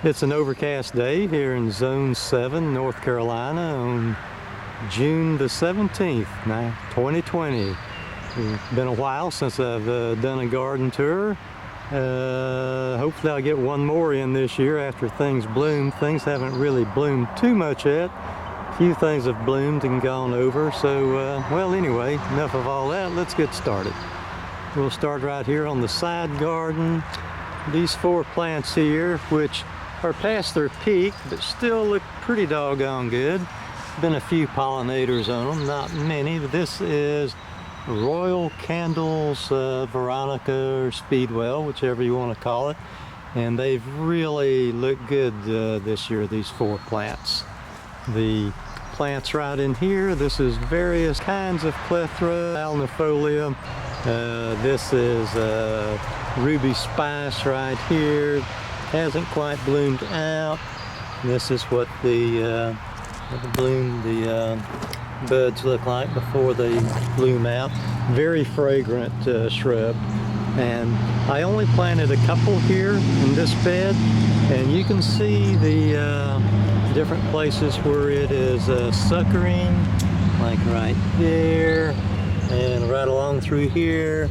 It's an overcast day here in Zone 7, North Carolina on June the 17th, 2020. It's been a while since I've done a garden tour. Hopefully I'll get one more in this year after things bloom. Things haven't really bloomed too much yet. A few things have bloomed and gone over. So, well, anyway, enough of all that. Let's get started. We'll start right here on the side garden. These 4 plants here, which are past their peak, but still look pretty doggone good. Been a few pollinators on them, not many, but this is Royal Candles Veronica or Speedwell, whichever you want to call it. And they've really looked good this year, these 4 plants. The plants right in here, this is various kinds of plethora, alnifolia. This is Ruby Spice right here. Hasn't quite bloomed out. This is what the buds look like before they bloom out. Very fragrant shrub. And I only planted a couple here in this bed, and you can see the different places where it is suckering, like right there and right along through here.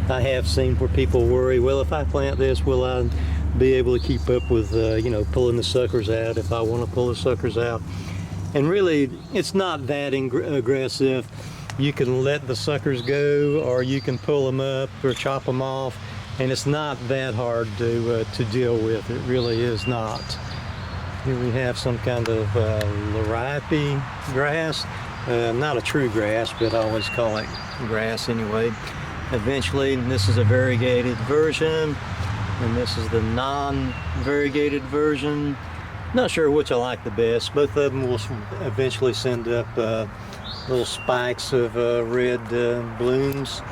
I have seen where people worry, well, if I plant this, will I be able to keep up with, you know, pulling the suckers out if I want to pull the suckers out. And really, it's not that aggressive. You can let the suckers go, or you can pull them up or chop them off, and it's not that hard to deal with. It really is not. Here we have some kind of laripe grass. Not a true grass, but I always call it grass anyway. Eventually, this is a variegated version, and this is the non-variegated version. Not sure which I like the best. Both of them will eventually send up little spikes of red blooms.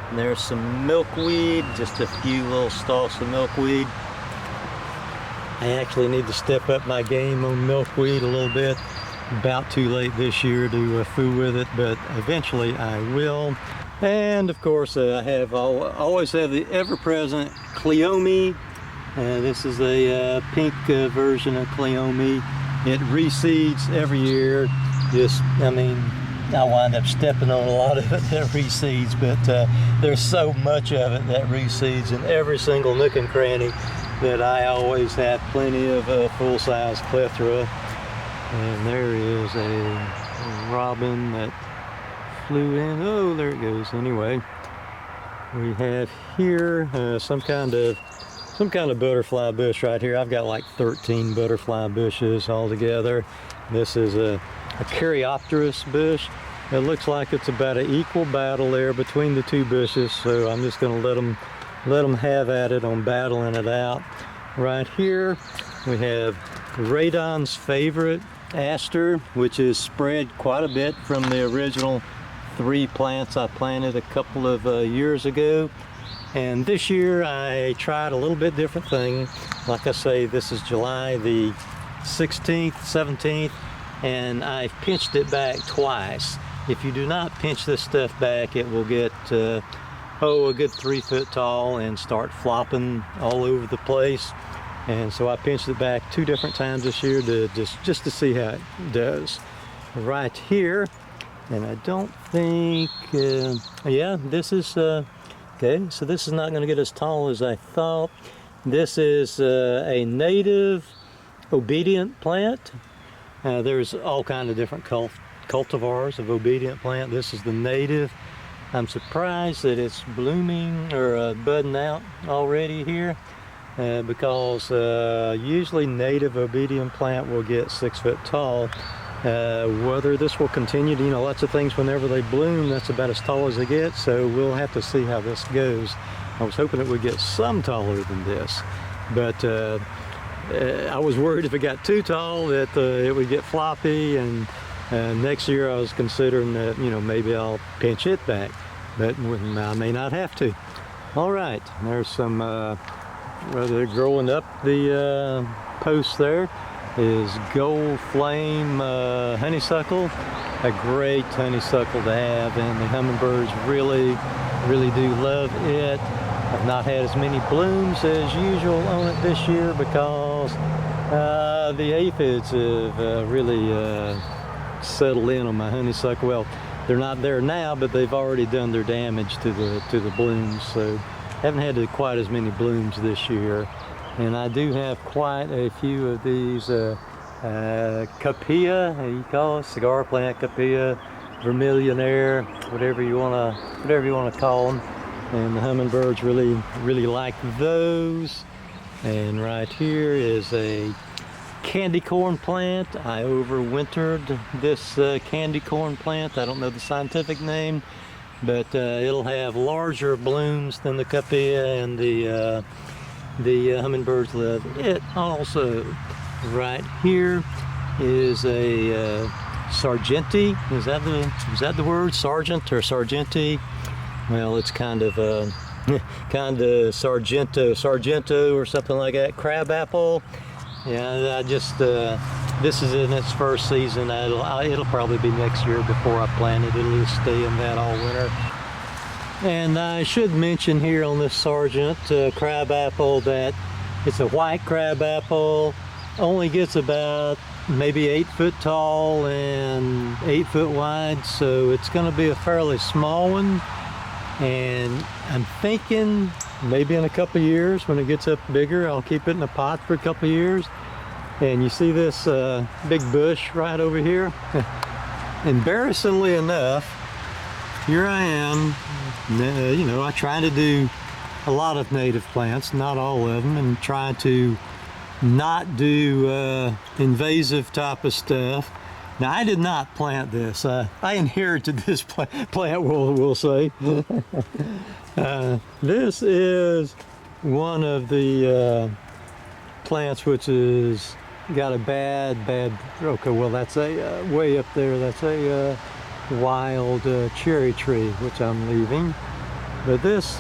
And there's some milkweed, just a few little stalks of milkweed. I actually need to step up my game on milkweed a little bit. About too late this year to fool with it, but eventually I will. And of course, I always have the ever-present Cleome. This is a pink version of Cleome. It reseeds every year. I mean, I wind up stepping on a lot of it that reseeds, but there's so much of it that reseeds in every single nook and cranny that I always have plenty of full-size plethora. And there is a robin that flew in. Oh, there it goes. Anyway, we have here some kind of butterfly bush right here. I've got like 13 butterfly bushes all together. This is a Caryopteris bush. It looks like it's about an equal battle there between the 2 bushes, so I'm just going to let them have at it on battling it out. Right here we have Radon's favorite, Aster, which is spread quite a bit from the original 3 plants I planted a couple of years ago. And this year I tried a little bit different thing. Like I say, this is July the 16th, 17th, and I've pinched it back twice. If you do not pinch this stuff back, it will get a good 3 foot tall and start flopping all over the place. And so I pinched it back 2 different times this year to just to see how it does. Right here, and I don't think, yeah, this is, okay, so this is not going to get as tall as I thought. This is a native obedient plant. There's all kinds of different cultivars of obedient plant. This is the native. I'm surprised that it's blooming or budding out already here. Because usually native obedient plant will get 6 foot tall. Whether this will continue to, you know, lots of things whenever they bloom, that's about as tall as they get, so we'll have to see how this goes. I was hoping it would get some taller than this, but I was worried if it got too tall that it would get floppy, and next year I was considering that, you know, maybe I'll pinch it back, but I may not have to. All right, there's some they're growing up the posts. There is gold flame honeysuckle, a great honeysuckle to have, and the hummingbirds really do love it. I've not had as many blooms as usual on it this year because The aphids have really settled in on my honeysuckle. Well, they're not there now, but they've already done their damage to the blooms, so haven't had quite as many blooms this year. And I do have quite a few of these Capilla, how you call it, cigar plant Capilla, Vermillionaire, whatever you wanna call them. And the hummingbirds really like those. And right here is a candy corn plant. I overwintered this candy corn plant. I don't know the scientific name, but it'll have larger blooms than the Capilla, and the hummingbirds love it also. Right here is a Sargenti. Is that the word? Sargent or Sargenti? Well, it's kind of Sargento or something like that. Crabapple. Yeah, I just this is in its first season. It'll probably be next year before I plant it. It'll just stay in that all winter. And I should mention here on this Sargent crabapple that it's a white crabapple. Only gets about maybe 8 foot tall and 8 foot wide, so it's going to be a fairly small one. And I'm thinking maybe in a couple of years, when it gets up bigger, I'll keep it in a pot for a couple of years. And you see this big bush right over here? Embarrassingly enough, here I am. You know, I try to do a lot of native plants, not all of them, and try to not do invasive type of stuff. Now, I did not plant this. I inherited this plant, we'll say. This is one of the plants which is got a bad, okay, well, that's a way up there, that's a wild cherry tree, which I'm leaving. But this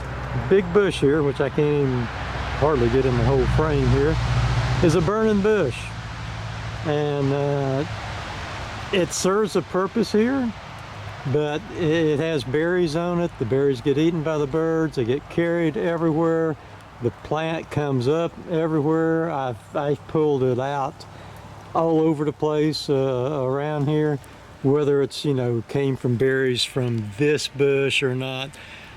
big bush here, which I can't even hardly get in the whole frame here, is a burning bush. And it serves a purpose here, but it has berries on it. The berries get eaten by the birds. They get carried everywhere. The plant comes up everywhere. I've pulled it out all over the place around here. Whether it's, you know, came from berries from this bush or not,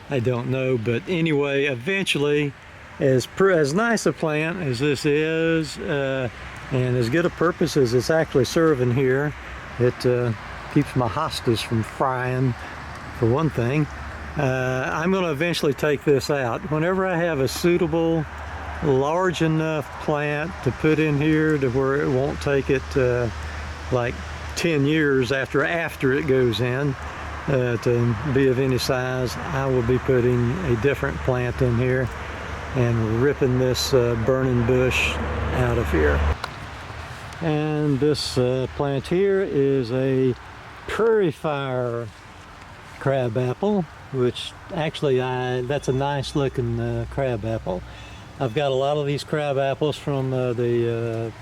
I don't know. But anyway, eventually, as nice a plant as this is, and as good a purpose as it's actually serving here, it keeps my hostas from frying, for one thing. I'm going to eventually take this out. Whenever I have a suitable, large enough plant to put in here to where it won't take it like 10 years after it goes in to be of any size, I will be putting a different plant in here and ripping this burning bush out of here. And this plant here is a prairie fire crabapple, which actually that's a nice looking crabapple. I've got a lot of these crabapples from the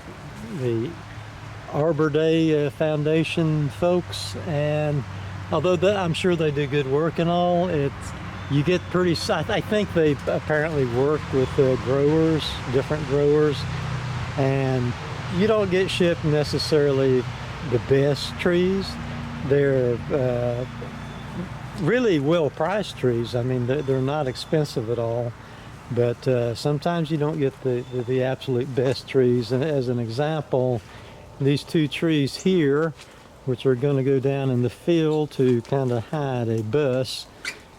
Arbor Day Foundation folks, and although I'm sure they do good work and all, you get pretty, I think they apparently work with growers, different growers, and you don't get shipped necessarily the best trees. They're really well-priced trees. I mean, they're not expensive at all, but sometimes you don't get the absolute best trees. And as an example, these two trees here, which are going to go down in the field to kind of hide a bus,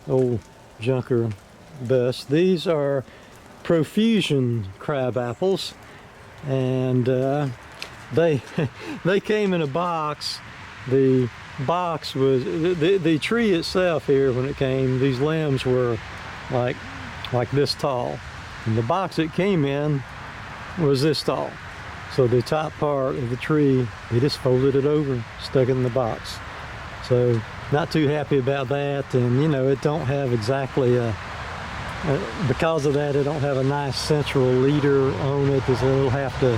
old junker bus. These are Profusion Crabapples. And they came in a box. The box was the tree itself here. When it came, these limbs were like this tall, and the box it came in was this tall. So the top part of the tree, they just folded it over, stuck it in the box. So not too happy about that. And you know, it don't have exactly because of that, it don't have a nice central leader on it. It'll have to,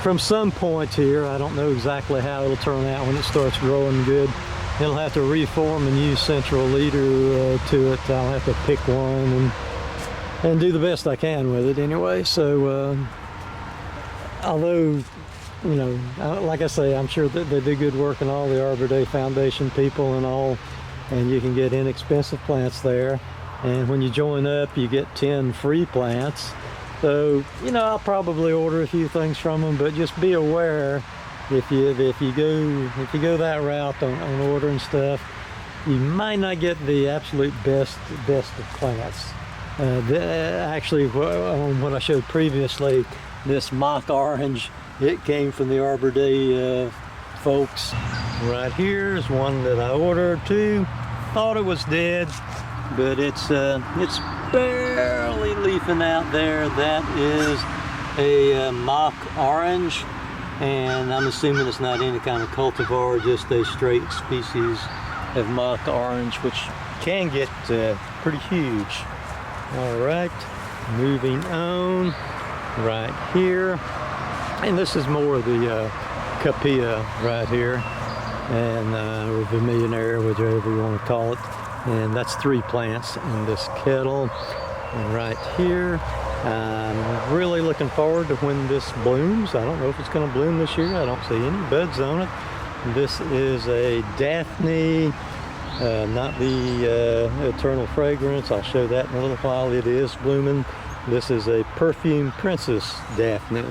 from some point here, I don't know exactly how it'll turn out when it starts growing good. It'll have to reform a new central leader to it. I'll have to pick one and do the best I can with it anyway. So although, you know, like I say, I'm sure that they do good work in all the Arbor Day Foundation people and all, and you can get inexpensive plants there. And when you join up, you get 10 free plants. So, you know, I'll probably order a few things from them, but just be aware if you go that route on ordering stuff, you might not get the absolute best of plants. Actually, on what I showed previously, this mock orange, it came from the Arbor Day folks. Right here is one that I ordered too. Thought it was dead, but it's barely leafing out there. That is a mock orange, and I'm assuming it's not any kind of cultivar, just a straight species of mock orange, which can get pretty huge. All right, moving on. Right here, and this is more of the Capilla right here, and or Vermillionaire, whichever you want to call it. And that's 3 plants in this kettle. And right here, I'm really looking forward to when this blooms. I don't know if it's going to bloom this year. I don't see any buds on it. This is a Daphne, not the Eternal Fragrance. I'll show that in a little while. It is blooming. This is a Perfume Princess Daphne,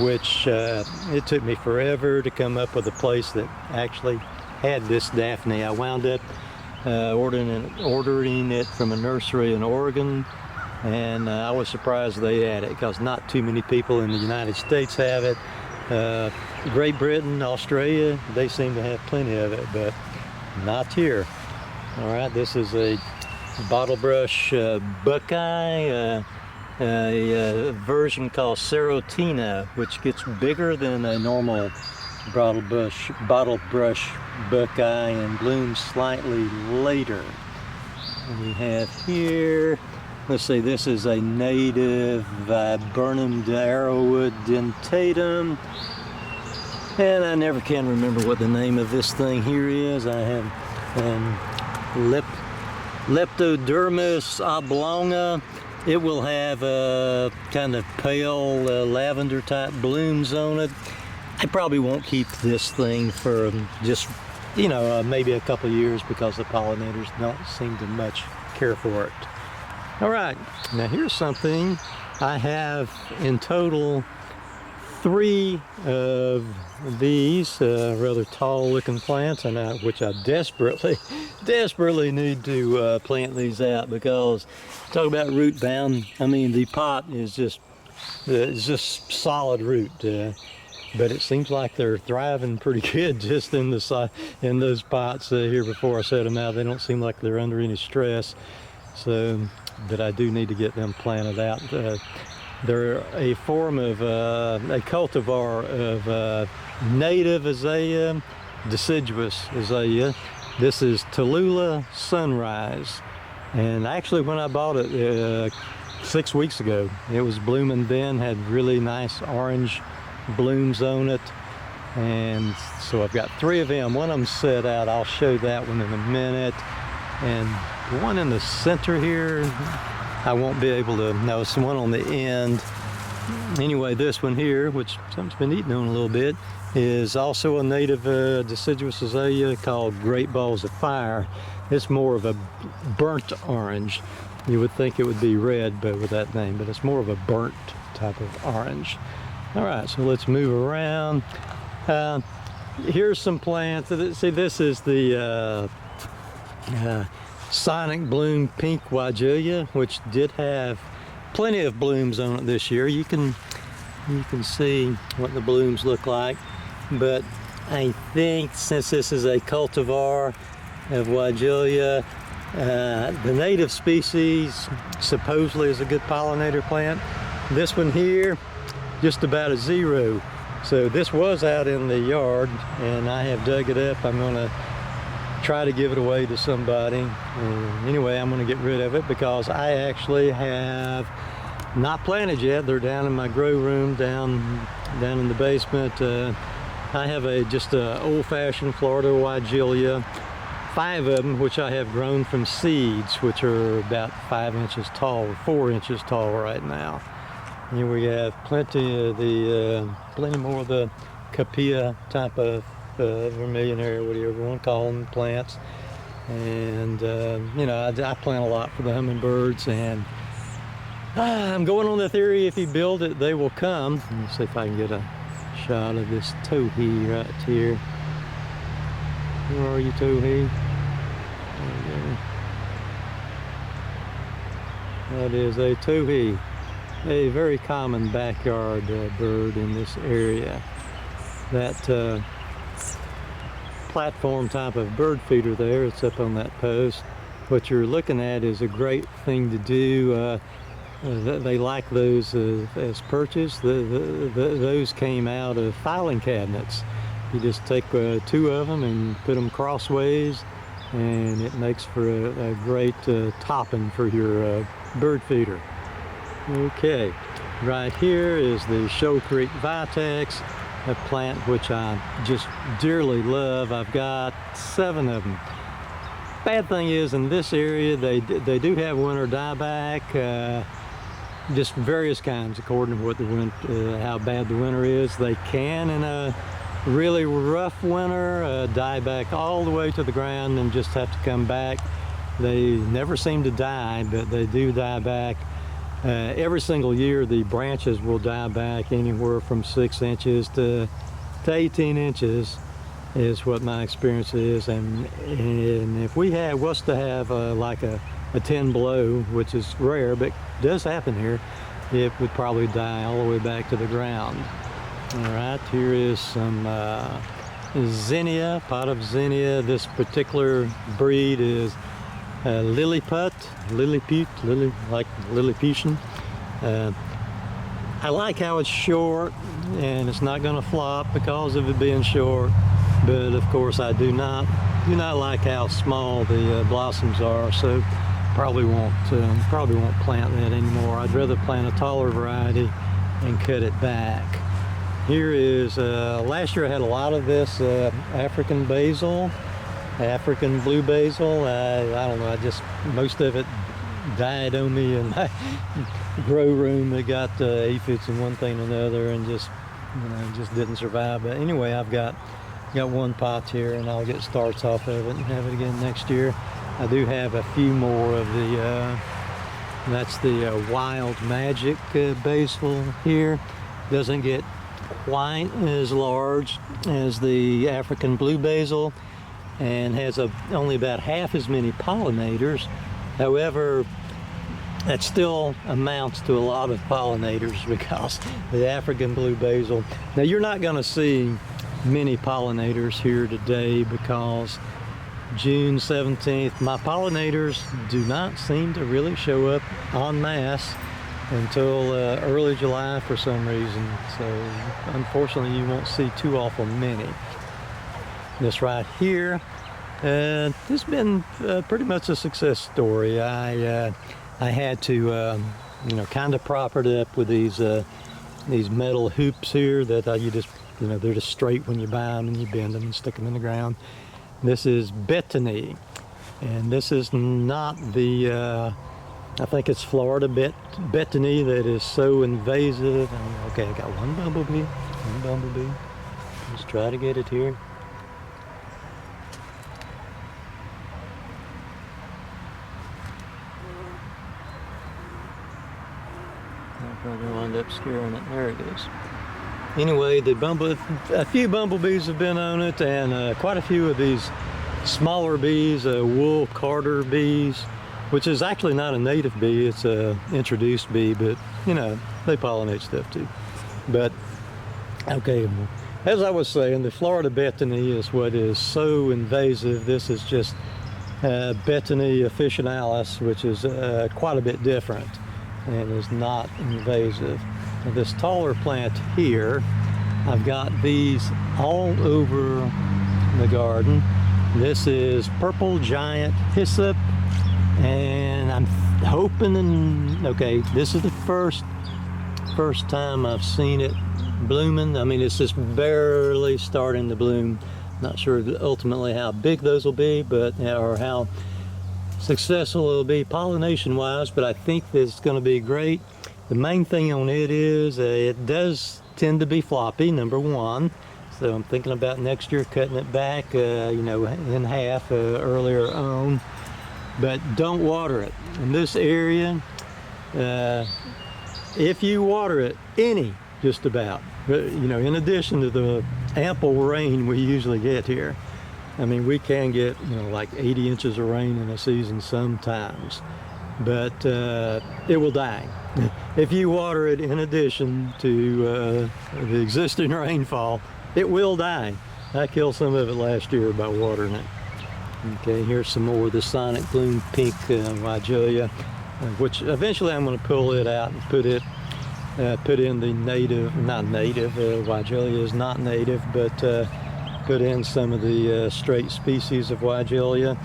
which it took me forever to come up with a place that actually had this Daphne. I wound up ordering it from a nursery in Oregon, and I was surprised they had it because not too many people in the United States have it. Great Britain, Australia, they seem to have plenty of it, but not here. All right, this is a bottle brush Buckeye, a version called Serotina, which gets bigger than a normal bottle brush Buckeye and blooms slightly later. And we have here, let's see, this is a native Viburnum Arrowwood dentatum, and I never can remember what the name of this thing here is. I have Leptodermis oblonga. It will have kind of pale lavender type blooms on it. I probably won't keep this thing for just, you know, maybe a couple of years because the pollinators don't seem to much care for it. All right, now here's something. I have in total 3 of these rather tall looking plants, and which I desperately need to plant these out, because talk about root bound. I mean, the pot is just solid root, but it seems like they're thriving pretty good just in those pots here before I set them out. They don't seem like they're under any stress, so but I do need to get them planted out. They're a form of a cultivar of native azalea, deciduous azalea. This is Tallulah Sunrise, and actually when I bought it 6 weeks ago, it was blooming then, had really nice orange blooms on it, and so I've got 3 of them. One of them set out. I'll show that one in a minute, and the one in the center here, I won't be able to, no, it's the one on the end. Anyway, this one here, which something's been eating on a little bit, is also a native deciduous azalea called Great Balls of Fire. It's more of a burnt orange. You would think it would be red, but with that name, but it's more of a burnt type of orange. All right, so let's move around. Here's some plants. See, this is the Sonic Bloom Pink Weigelia, which did have plenty of blooms on it this year. You can see what the blooms look like, but I think since this is a cultivar of Weigelia, the native species supposedly is a good pollinator plant. This one here, just about a 0. So this was out in the yard, and I have dug it up. I'm gonna try to give it away to somebody. Anyway, I'm going to get rid of it because I actually have not planted yet. They're down in my grow room down in the basement. I have just a old-fashioned Florida Weigelia, 5 of them, which I have grown from seeds, which are about 5 inches tall, or 4 inches tall right now. Here we have plenty more of the Capilla type of vermillionaire, whatever you want to call them, plants. And you know, I plant a lot for the hummingbirds, and I'm going on the theory if you build it, they will come. Let me see if I can get a shot of this towhee right here. Where are you, towhee? There we go. That is a towhee, a very common backyard bird in this area. That platform type of bird feeder there, it's up on that post. What you're looking at is a great thing to do. They like those as perches. Those came out of filing cabinets. You just take two of them and put them crossways, and it makes for a great topping for your bird feeder. Okay, right here is the Shoal Creek Vitex, a plant which I just dearly love. I've got 7 of them. Bad thing is, in this area they do have winter dieback, just various kinds according to what how bad the winter is. They can, in a really rough winter, die back all the way to the ground and just have to come back. They never seem to die, but they do die back. Every single year the branches will die back anywhere from 6 inches to 18 inches is what my experience is. And if we was to have like a 10 below, which is rare but does happen here, it would probably die all the way back to the ground. All right, here is some zinnia, pot of zinnia. This particular breed is Lilliput, like Lilliputian. I like how it's short, and it's not going to flop because of it being short. But of course, I do not like how small the blossoms are. So probably won't plant that anymore. I'd rather plant a taller variety and cut it back. Here is last year I had a lot of this African basil. African blue basil. I don't know, most of it died on me in my grow room. It got aphids and one thing and another, and just didn't survive. But anyway, I've got 1 pot here, and I'll get starts off of it and have it again next year. I do have a few more of the that's the Wild Magic basil here. Doesn't get quite as large as the African blue basil, and has only about half as many pollinators. However, that still amounts to a lot of pollinators, because the African blue basil, now you're not going to see many pollinators here today because June 17th, my pollinators do not seem to really show up en masse until early July for some reason. So unfortunately you won't see too awful many. This right here, this has been pretty much a success story. I had to kind of prop it up with these metal hoops here that you just, they're just straight when you buy them, and you bend them and stick them in the ground. This is betony, and this is not the I think it's Florida betony that is so invasive. Okay, I got one bumblebee. Let's try to get it here. I'll probably wind up scaring it. There it is. Anyway, a few bumblebees have been on it, and quite a few of these smaller bees, wool carder bees, which is actually not a native bee, it's a introduced bee, but they pollinate stuff too. But okay, as I was saying, the Florida betony is what is so invasive. This is just Betony officinalis, which is quite a bit different and is not invasive. Now, this taller plant here, I've got these all over the garden. This is Purple Giant Hyssop, and I'm hoping, okay, this is the first time I've seen it blooming. I mean, it's just barely starting to bloom. Not sure ultimately how big those will be, or how successful it'll be pollination wise, but I think that it's going to be great. The main thing on it is it does tend to be floppy, number one. So I'm thinking about next year cutting it back, you know, in half earlier on. But don't water it. In this area, if you water it just about, you know, in addition to the ample rain we usually get here. I mean, we can get, you know, like 80 inches of rain in a season sometimes, but it will die. If you water it in addition to the existing rainfall, it will die. I killed some of it last year by watering it. Okay, here's some more of the Sonic Bloom Pink Weigelia, which eventually I'm going to pull it out and put in the native, not native, Weigelia is not native, but put in some of the straight species of Weigelia.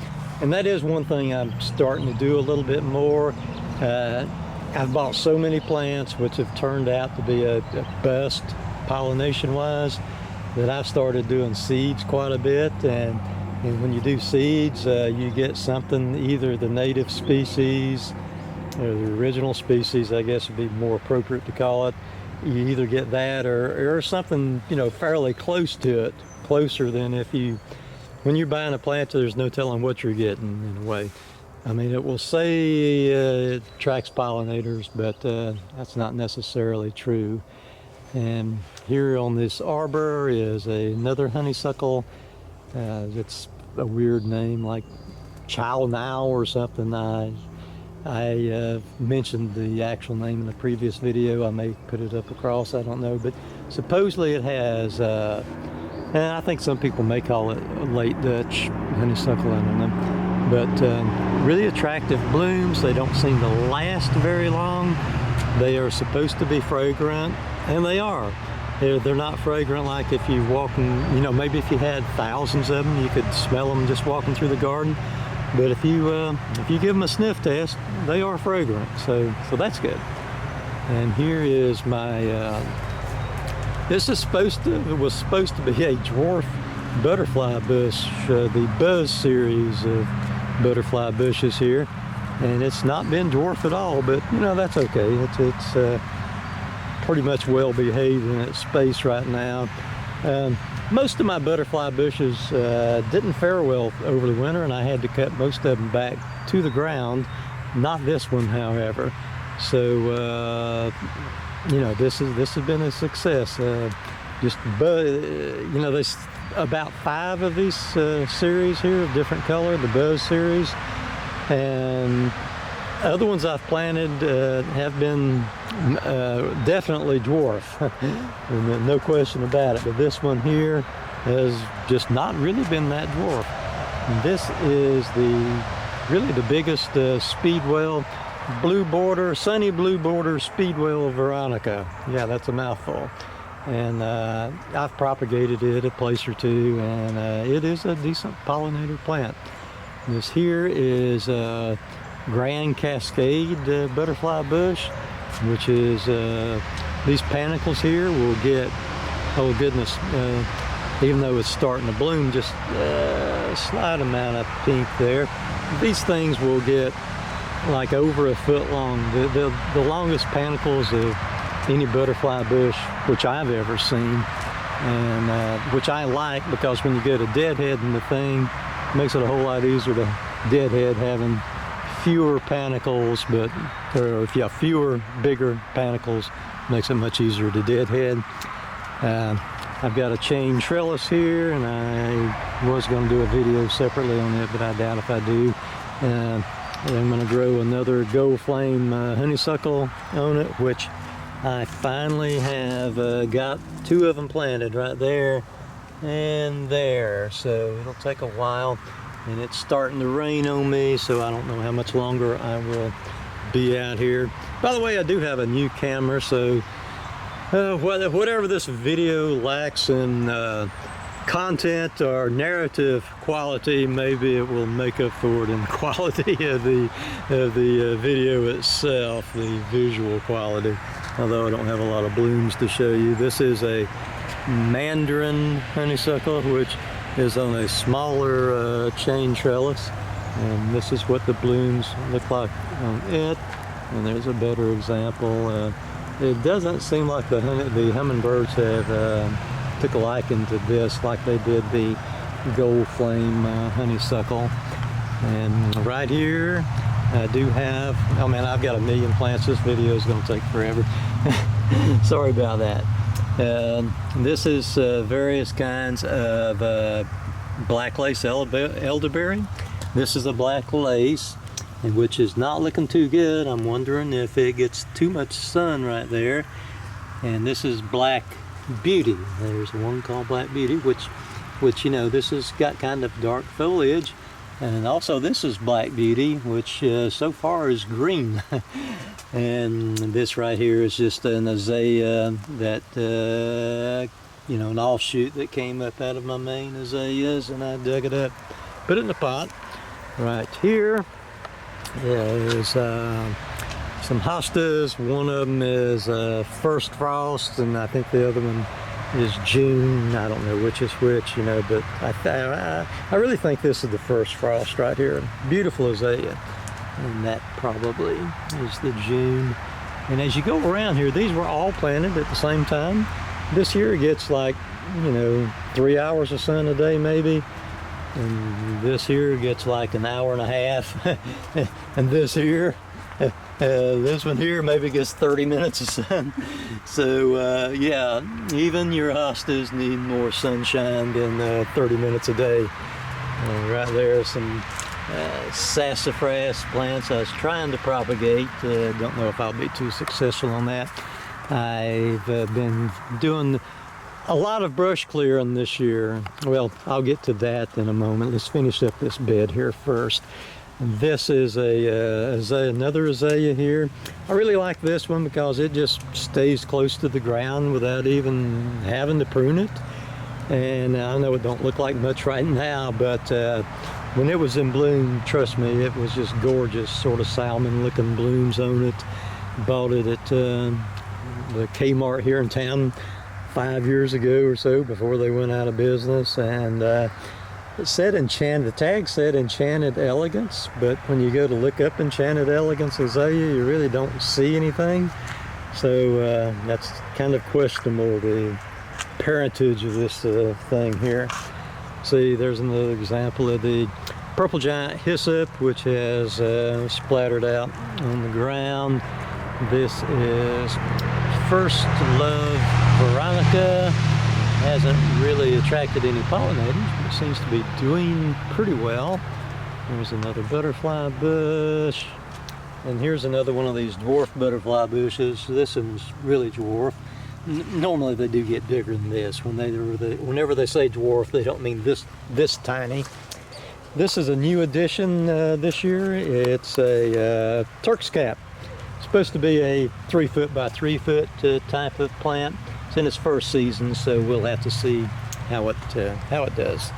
And that is one thing I'm starting to do a little bit more. I've bought so many plants which have turned out to be a bust pollination wise, that I've started doing seeds quite a bit. And when you do seeds, you get something, either the native species or the original species, I guess would be more appropriate to call it. You either get that or something, you know, fairly close to it, closer than when you're buying a plant, there's no telling what you're getting in a way. I mean, it will say it attracts pollinators, but that's not necessarily true. And here on this arbor is another honeysuckle. It's a weird name, like Chow Now or something. I mentioned the actual name in the previous video. I may put it up across, I don't know. But supposedly it has, and I think some people may call it a late Dutch honeysuckle, I don't know. But really attractive blooms. They don't seem to last very long. They are supposed to be fragrant, and they are. They're not fragrant like if you walking, you know, maybe if you had thousands of them, you could smell them just walking through the garden. But if you give them a sniff test, they are fragrant, so that's good. And here is my, this is was supposed to be a dwarf butterfly bush, the Buzz series of butterfly bushes here. And it's not been dwarf at all, but you know, that's okay. It's pretty much well behaved in its space right now. Most of my butterfly bushes didn't fare well over the winter, and I had to cut most of them back to the ground. Not this one, however. So you know, this has been a success. You know, there's about 5 of these series here of different color, the Buzz series. And other ones I've planted have been definitely dwarf, no question about it. But this one here has just not really been that dwarf. And this is really the biggest speedwell, sunny blue border speedwell of Veronica. Yeah, that's a mouthful. And I've propagated it a place or two, and it is a decent pollinator plant. This here is Grand Cascade butterfly bush, which is these panicles here will get, oh goodness, even though it's starting to bloom, just a slight amount of pink there. These things will get like over a foot long. The longest panicles of any butterfly bush which I've ever seen, and which I like, because when you get a deadhead in the thing, it makes it a whole lot easier to deadhead having fewer panicles, fewer bigger panicles makes it much easier to deadhead. I've got a chain trellis here, and I was going to do a video separately on it, but I doubt if I do. I'm going to grow another gold flame honeysuckle on it, which I finally have got 2 of them planted right there and there. So it'll take a while, and it's starting to rain on me, so I don't know how much longer I will be out here. By the way, I do have a new camera, so whatever this video lacks in content or narrative quality, maybe it will make up for it in the quality of the video itself, the visual quality. Although I don't have a lot of blooms to show you. This is a Mandarin honeysuckle, which is on a smaller chain trellis, and this is what the blooms look like on it. And there's a better example. It doesn't seem like the hummingbirds have took a liking to this like they did the gold flame honeysuckle. And right here I do have, oh man, I've got a million plants. This video is going to take forever. Sorry about that. This is various kinds of black lace elderberry. This is a black lace, which is not looking too good. I'm wondering if it gets too much sun right there. And this is Black Beauty. There's one called Black Beauty, which you know, this has got kind of dark foliage. And also this is Black Beauty, which so far is green. And this right here is just an azalea that, you know, an offshoot that came up out of my main azaleas, and I dug it up, put it in the pot. Right here is some hostas. One of them is First Frost, and I think the other one is June. I don't know which is which, you know, but I really think this is the First Frost right here. Beautiful azalea. And that probably is the June. And as you go around here, these were all planted at the same time. This here gets like, you know, 3 hours of sun a day maybe. And this here gets like an hour and a half. And this here, this one here maybe gets 30 minutes of sun. So yeah, even your hostas need more sunshine than 30 minutes a day. Right there, some sassafras plants I was trying to propagate. Don't know if I'll be too successful on that. I've been doing a lot of brush clearing this year. Well, I'll get to that in a moment. Let's finish up this bed here first. This is another azalea here. I really like this one because it just stays close to the ground without even having to prune it. And I know it don't look like much right now, but when it was in bloom, trust me, it was just gorgeous, sort of salmon looking blooms on it. Bought it at the Kmart here in town 5 years ago or so, before they went out of business. And it said enchanted, the tag said enchanted elegance, but when you go to look up enchanted elegance azalea, you really don't see anything. So that's kind of questionable, the parentage of this thing here. See, there's another example of the Purple Giant Hyssop, which has splattered out on the ground. This is First Love Veronica. Hasn't really attracted any pollinators, but it seems to be doing pretty well. There's another butterfly bush. And here's another one of these dwarf butterfly bushes. This one's really dwarf. Normally they do get bigger than this. Whenever they say dwarf, they don't mean this tiny. This is a new addition this year. It's a Turks Cap. It's supposed to be a 3 foot by 3 foot type of plant. It's in its first season, so we'll have to see how it does.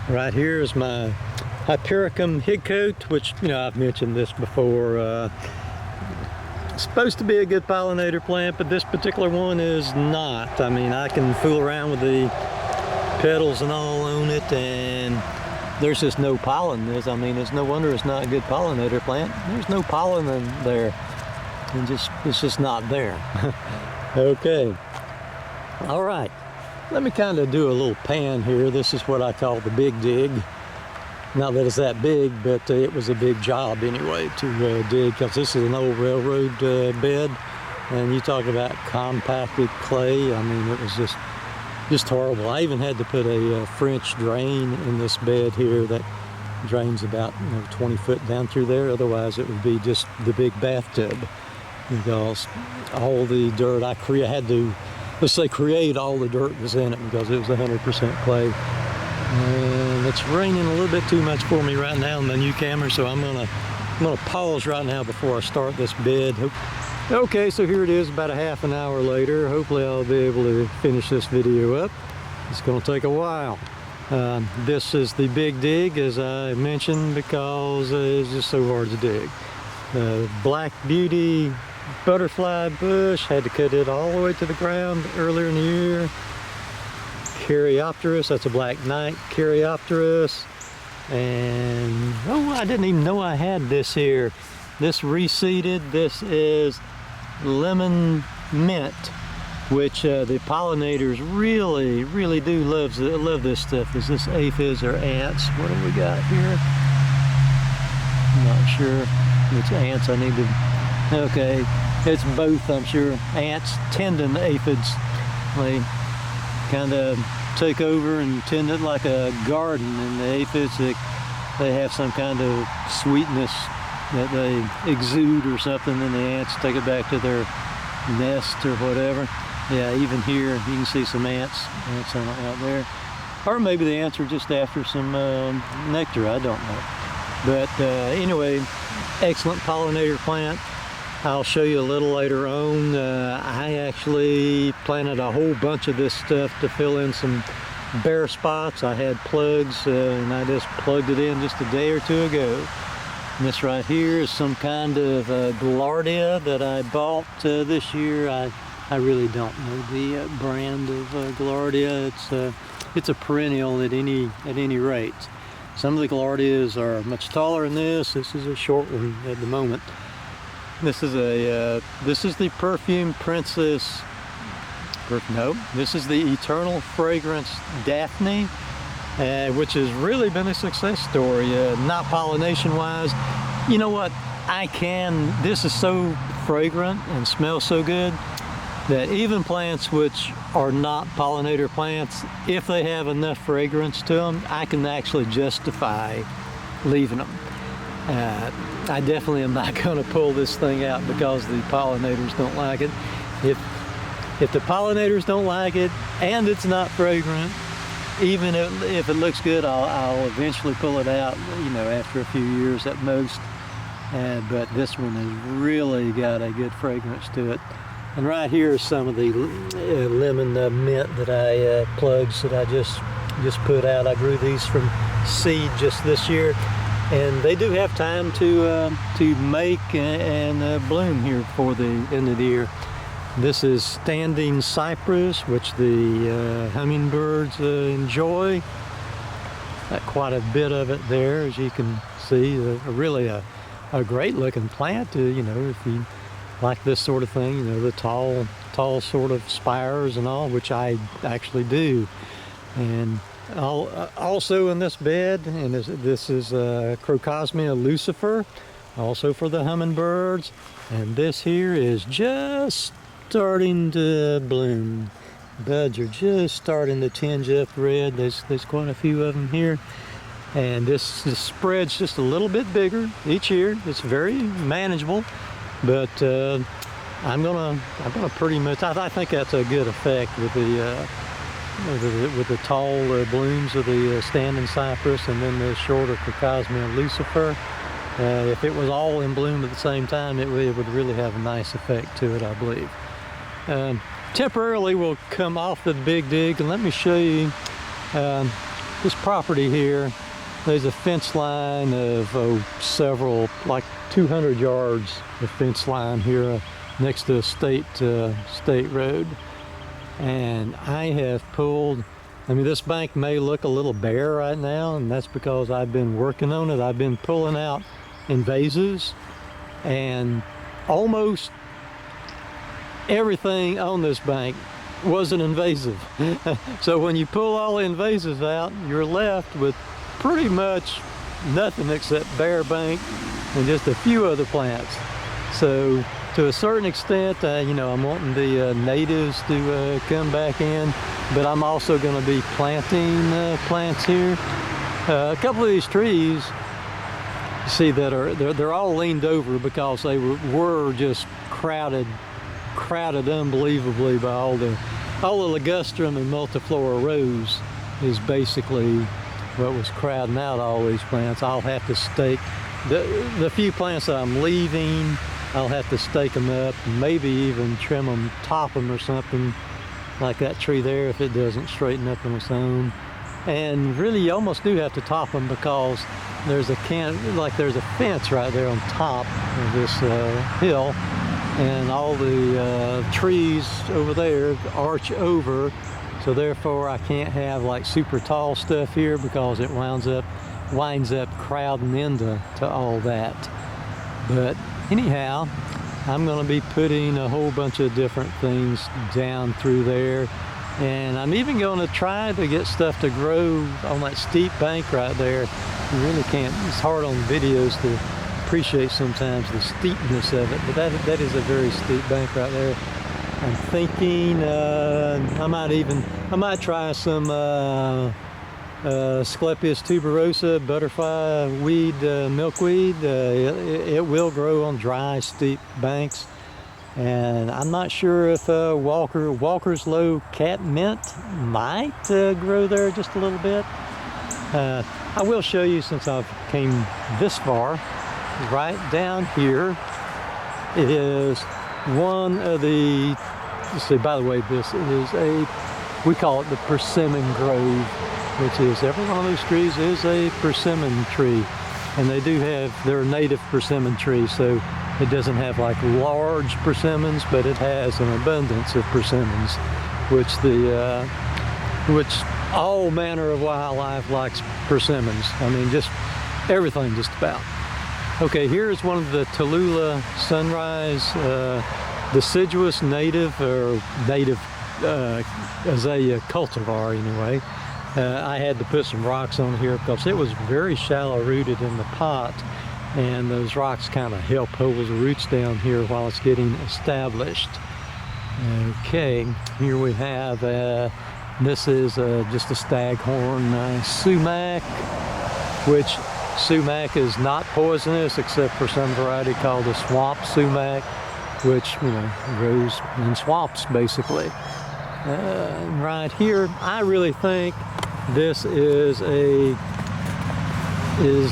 Right here is my Hypericum higcoat, which, you know, I've mentioned this before. Supposed to be a good pollinator plant, but this particular one is not. I mean, I can fool around with the petals and all on it, and there's just no pollen. I mean, it's no wonder it's not a good pollinator plant. There's no pollen in there, and it's just not there. Okay, all right, let me kind of do a little pan here. This is what I call the big dig. Not that it's that big, but it was a big job anyway to dig, because this is an old railroad bed, and you talk about compacted clay. I mean, it was just horrible. I even had to put a French drain in this bed here that drains about 20 foot down through there. Otherwise, it would be just the big bathtub, because all the dirt I had to, let's say, create all the dirt that was in it, because it was 100% clay. And it's raining a little bit too much for me right now on the new camera, so I'm gonna pause right now before I start this bed. Okay, so here it is about a half an hour later. Hopefully I'll be able to finish this video up. It's gonna take a while. This is the big dig, as I mentioned, because it's just so hard to dig. Black Beauty butterfly bush, had to cut it all the way to the ground earlier in the year. Caryopteris, that's a black knight Caryopteris. And oh, I didn't even know I had this here. this reseeded. This is lemon mint, which the pollinators really do love this stuff. Is this aphids or ants? What do we got here? I'm not sure. It's ants. I need to. Okay, it's both. I'm sure. Ants tending aphids. They kind of take over and tend it like a garden, and the aphids, they have some kind of sweetness that they exude or something, and the ants take it back to their nest or whatever. Yeah, even here you can see some ants out there. Or maybe the ants are just after some nectar, I don't know. But anyway, excellent pollinator plant. I'll show you a little later on. I actually planted a whole bunch of this stuff to fill in some bare spots. I had plugs and I just plugged it in just a day or two ago. And this right here is some kind of Gaillardia that I bought this year. I really don't know the brand of Gaillardia. It's a perennial at any rate. Some of the Gaillardias are much taller than this. This is a short one at the moment. This is the Perfume Princess. No, this is the Eternal Fragrance Daphne, which has really been a success story. Not pollination wise. You know what? This is so fragrant and smells so good that even plants which are not pollinator plants, if they have enough fragrance to them, I can actually justify leaving them. I definitely am not going to pull this thing out because the pollinators don't like it. If the pollinators don't like it and it's not fragrant, even if it looks good, I'll eventually pull it out, you know, after a few years at most. But this one has really got a good fragrance to it. And right here is some of the lemon mint that I plugs that I just put out. I grew these from seed just this year. And they do have time to make and bloom here before the end of the year. This is standing cypress, which the hummingbirds enjoy. Got quite a bit of it there, as you can see. Really a great looking plant. You know, if you like this sort of thing, you know, the tall sort of spires and all, which I actually do. And also in this bed, and this is Crocosmia Lucifer, also for the hummingbirds. And this here is just starting to bloom. Buds are just starting to tinge up red. There's quite a few of them here. And this spread's just a little bit bigger each year. It's very manageable, but I'm gonna pretty much. I think that's a good effect with the tall blooms of the standing cypress and then the shorter Crocosmia Lucifer. If it was all in bloom at the same time, it would really have a nice effect to it, I believe. Temporarily, we'll come off the big dig and let me show you this property here. There's a fence line of several, like 200 yards of fence line here next to a state road. And I have pulled, I mean, this bank may look a little bare right now, and that's because I've been working on it. I've been pulling out invasives, and almost everything on this bank was an invasive. So when you pull all the invasives out, you're left with pretty much nothing except bare bank and just a few other plants. So to a certain extent, you know, I'm wanting the natives to come back in, but I'm also going to be planting plants here. A couple of these trees, you see, that they're all leaned over because they were just crowded unbelievably by all the ligustrum and multiflora rose is basically what was crowding out all these plants. I'll have to stake the few plants that I'm leaving. I'll have to stake them up, maybe even trim them, top them or something, like that tree there if it doesn't straighten up on its own. And really, you almost do have to top them because there's a fence right there on top of this hill, and all the trees over there arch over. So therefore, I can't have like super tall stuff here because it winds up crowding into all that. But anyhow, I'm going to be putting a whole bunch of different things down through there. And I'm even going to try to get stuff to grow on that steep bank right there. You really can't, it's hard on videos to appreciate sometimes the steepness of it, but that is a very steep bank right there. I'm thinking I might try some Asclepias tuberosa butterfly weed, milkweed. It will grow on dry, steep banks. And I'm not sure if Walker's Low cat mint might grow there just a little bit. I will show you, since I've came this far. Right down here is one of the, let's see, by the way, this is we call it the persimmon grove, which is, every one of those trees is a persimmon tree. And they do have their native persimmon trees, so it doesn't have like large persimmons, but it has an abundance of persimmons, which all manner of wildlife likes persimmons. I mean, just everything, just about. Okay, here is one of the Tallulah Sunrise deciduous native azalea cultivar anyway. I had to put some rocks on here because it was very shallow rooted in the pot, and those rocks kind of help hold the roots down here while it's getting established. Okay, here we have, this is just a Staghorn Sumac, which sumac is not poisonous except for some variety called the swamp sumac, which, you know, grows in swamps basically. Right here, I really think this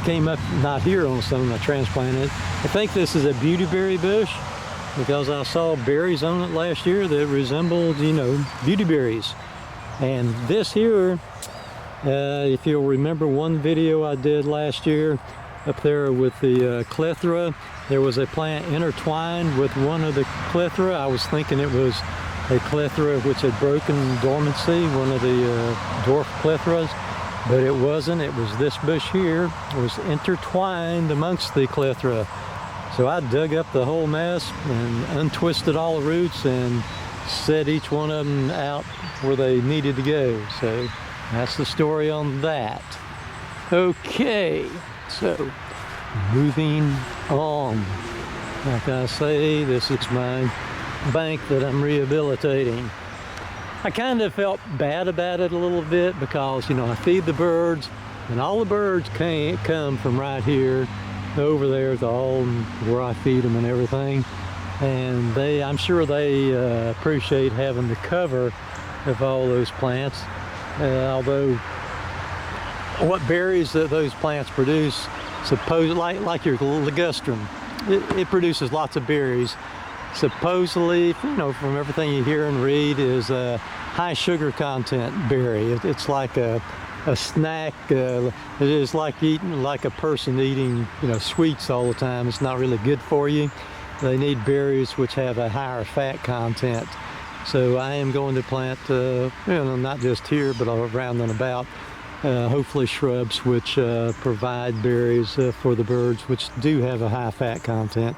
came up not here on some I transplanted. I think this is a beautyberry bush because I saw berries on it last year that resembled, you know, beautyberries. And this here, if you'll remember one video I did last year up there with the clethra, there was a plant intertwined with one of the clethra. I was thinking it was a clethra which had broken dormancy, one of the dwarf clethras, but it wasn't. It was this bush here. It was intertwined amongst the clethra. So I dug up the whole mess and untwisted all the roots and set each one of them out where they needed to go. So that's the story on that. Okay, so moving on. Like I say, this is my bank that I'm rehabilitating. I kind of felt bad about it a little bit because, you know, I feed the birds, and all the birds come from right here over there to all where I feed them and everything. And I'm sure they appreciate having the cover of all those plants. Although what berries that those plants produce, like your ligustrum, it produces lots of berries. Supposedly, you know, from everything you hear and read, is a high sugar content berry. It's like a snack. It is like a person eating, you know, sweets all the time. It's not really good for you. They need berries which have a higher fat content. So I am going to plant, you know, not just here, but around and about, hopefully shrubs which provide berries for the birds, which do have a high fat content.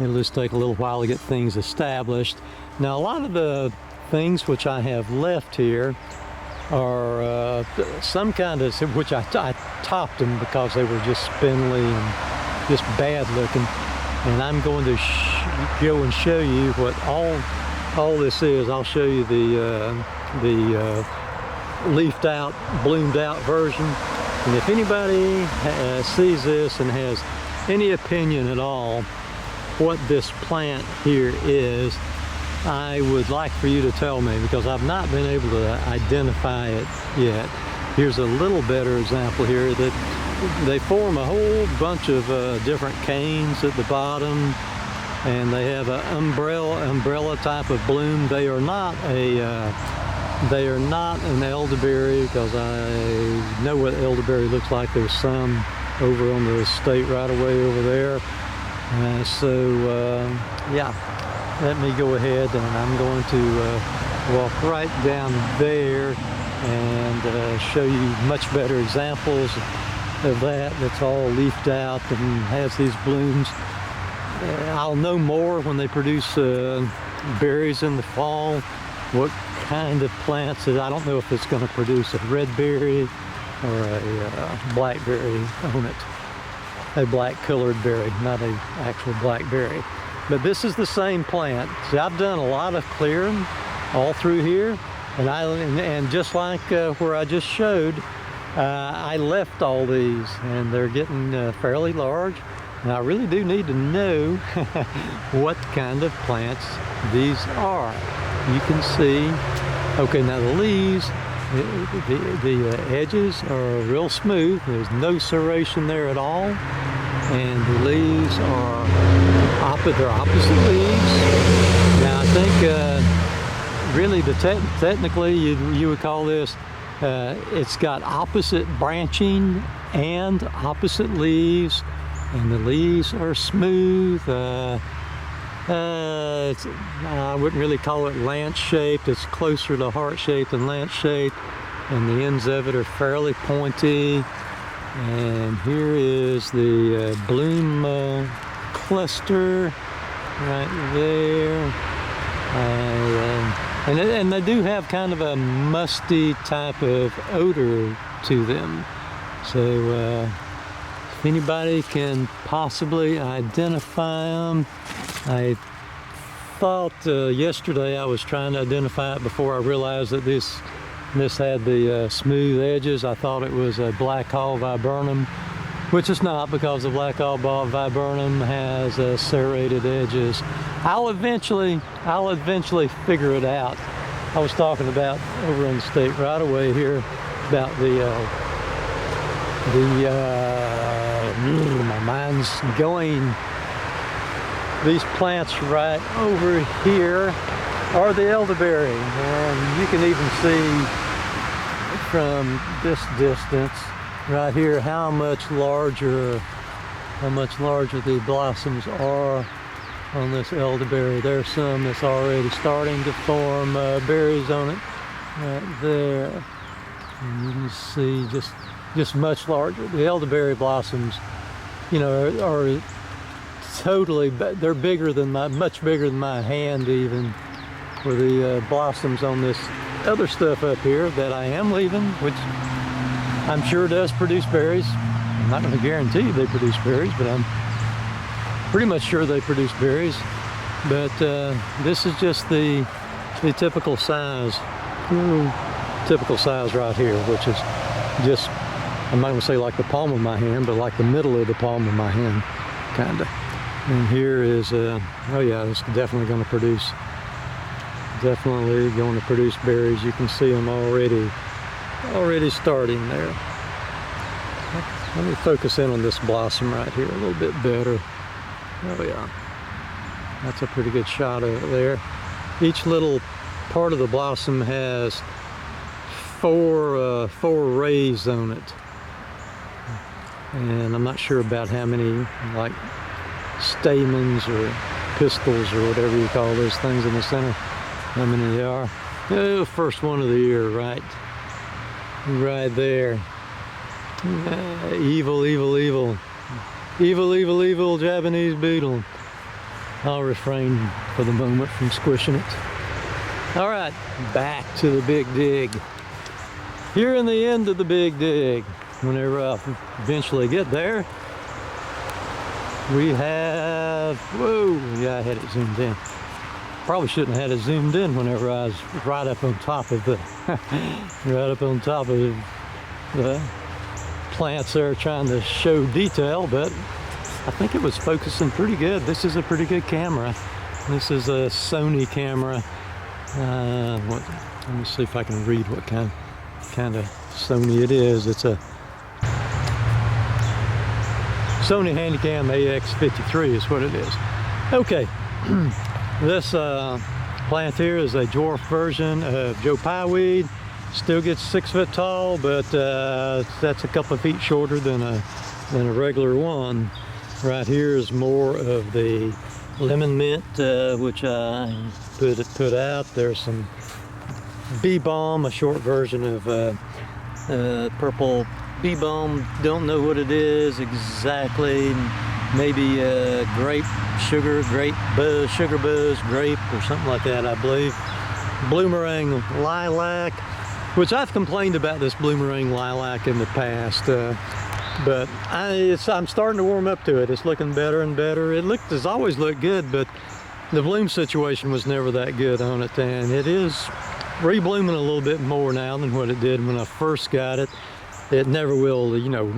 It'll just take a little while to get things established. Now, a lot of the things which I have left here are some kind of, which I topped them because they were just spindly and just bad looking. And I'm going to go and show you what all this is. I'll show you the leafed out, bloomed out version. And if anybody sees this and has any opinion at all what this plant here is, I would like for you to tell me, because I've not been able to identify it yet. Here's a little better example here that they form a whole bunch of different canes at the bottom, and they have an umbrella type of bloom. They are not an elderberry, because I know what elderberry looks like. There's some over on the state right away over there. Yeah, let me go ahead, and I'm going to walk right down there and show you much better examples of that. That's all leafed out and has these blooms. I'll know more when they produce berries in the fall, what kind of plants. I don't know if it's going to produce a red berry or a blackberry on it. A black colored berry, not an actual blackberry. But this is the same plant. See, I've done a lot of clearing all through here, and just like where I just showed, I left all these, and they're getting fairly large. And I really do need to know what kind of plants these are. You can see, okay, now the leaves, the edges are real smooth. There's no serration there at all. And the leaves are they're opposite leaves. Now I think really technically you would call this, it's got opposite branching and opposite leaves. And the leaves are smooth. I wouldn't really call it lance-shaped. It's closer to heart-shaped than lance-shaped. And the ends of it are fairly pointy. And here is the bloom cluster right there. And they do have kind of a musty type of odor to them. So if anybody can possibly identify them, I thought yesterday I was trying to identify it before I realized that this had the smooth edges. I thought it was a Black Hall Viburnum, which it's not, because the Black Hall Viburnum has serrated edges. I'll eventually figure it out. I was talking about over on the state right away here about my mind's going. These plants right over here are the elderberry, and you can even see from this distance right here how much larger the blossoms are on this elderberry. There's some that's already starting to form berries on it right there, and you can see just much larger. The elderberry blossoms, you know, are totally, they're bigger than much bigger than my hand even, for the blossoms on this other stuff up here that I am leaving, which I'm sure does produce berries. I'm not going to guarantee they produce berries, but I'm pretty much sure they produce berries. But this is just the typical size right here, which is just, I'm not going to say like the palm of my hand, but like the middle of the palm of my hand, kind of. And here is, oh yeah, it's definitely going to produce berries. You can see them already starting there. Let me focus in on this blossom right here a little bit better. Oh yeah, that's a pretty good shot of it there. Each little part of the blossom has four rays on it, and I'm not sure about how many like stamens or pistils or whatever you call those things in the center, how many they are. Oh, first one of the year, right there. Evil Japanese beetle. I'll refrain for the moment from squishing it. All right, back to the big dig. Here in the end of the big dig, whenever I eventually get there, we have, whoa, yeah, I had it zoomed in. Probably shouldn't have had it zoomed in whenever I was right up on top of the, the plants there trying to show detail, but I think it was focusing pretty good. This is a pretty good camera. This is a Sony camera. Let me see if I can read what kind of Sony it is. It's a Sony Handycam AX53 is what it is. Okay, this plant here is a dwarf version of Joe Pye weed. Still gets 6 foot tall, but that's a couple of feet shorter than a regular one. Right here is more of the lemon mint, which I put out. There's some bee balm, a short version of purple bee balm. Don't know what it is exactly. maybe sugar buzz grape or something like that, I believe. Bloomerang lilac, which I've complained about this bloomerang lilac in the past, but I'm starting to warm up to it. It's looking better and better. It's always looked good, but the bloom situation was never that good on it, and it is reblooming a little bit more now than what it did when I first got it. It never will, you know,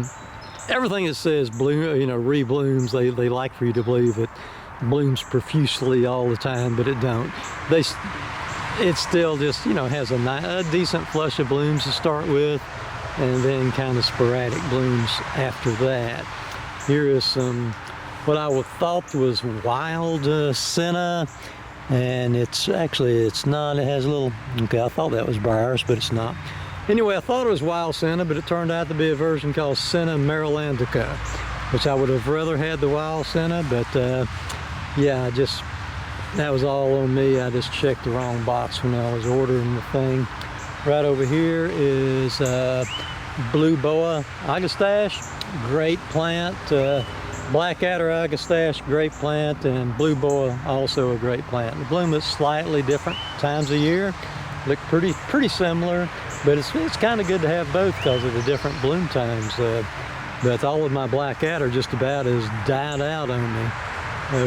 everything that says bloom, you know, reblooms, they like for you to believe it blooms profusely all the time, but it don't. It still just, you know, has a decent flush of blooms to start with, and then kind of sporadic blooms after that. Here is some what I thought was wild senna, and it's not. It has a little, okay, I thought that was briars, but it's not. Anyway, I thought it was wild senna, but it turned out to be a version called Senna Marylandica, which I would have rather had the wild senna, but yeah, that was all on me. I just checked the wrong box when I was ordering the thing. Right over here is Blue Boa Agastache, great plant. Blackadder Agastache, great plant, and Blue Boa, also a great plant. The bloom is slightly different times of year. Look pretty similar, but it's kind of good to have both because of the different bloom times. But all of my Blackadder just about has died out on me.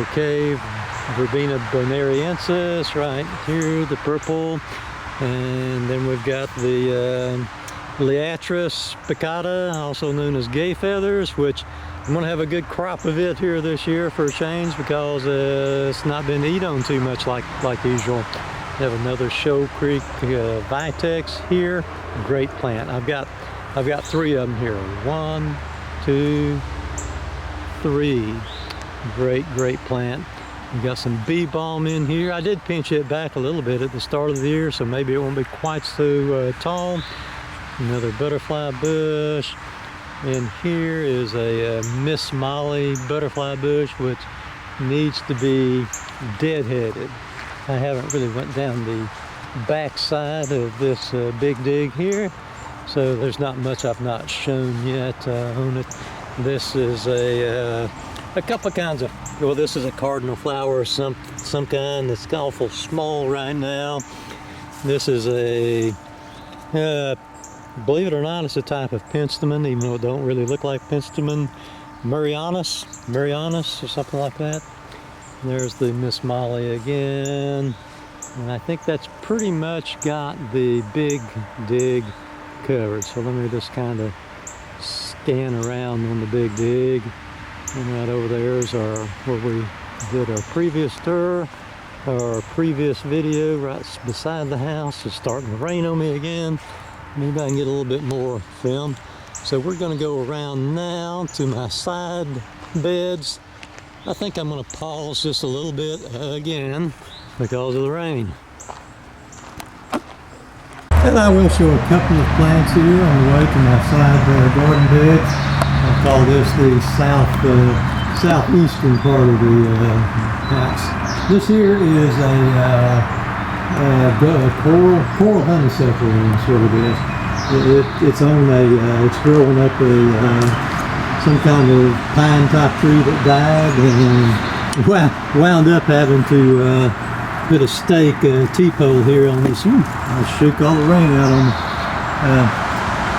Okay, Verbena Bonariensis right here, the purple, and then we've got the Liatris Picatta, also known as gay feathers, which I'm going to have a good crop of it here this year for a change because it's not been eat on too much like usual. Have another Show Creek Vitex here, great plant. I've got 3 of them here. 1, 2, 3. Great plant. We've got some bee balm in here. I did pinch it back a little bit at the start of the year, so maybe it won't be quite so tall. Another butterfly bush. And here is a Miss Molly butterfly bush, which needs to be deadheaded. I haven't really went down the back side of this big dig here, so there's not much I've not shown yet on it. This is a couple kinds of, well, this is a cardinal flower of some kind that's awful small right now. This is a believe it or not, it's a type of penstemon, even though it don't really look like penstemon. Marianus or something like that. There's the Miss Molly again. And I think that's pretty much got the big dig covered. So let me just kind of scan around on the big dig. And right over there is where we did our previous tour, our previous video, right beside the house. It's starting to rain on me again. Maybe I can get a little bit more film. So we're going to go around now to my side beds. I think I'm going to pause just a little bit again because of the rain. And I will show a couple of plants here on the way to my side garden beds. I call this the southeastern part of the house. This here is a coral honeysuckle is what it is. It's on it's growing up some kind of pine top tree that died, and wound up having to put a stake, T-pole here on this. I'll shook all the rain out on me.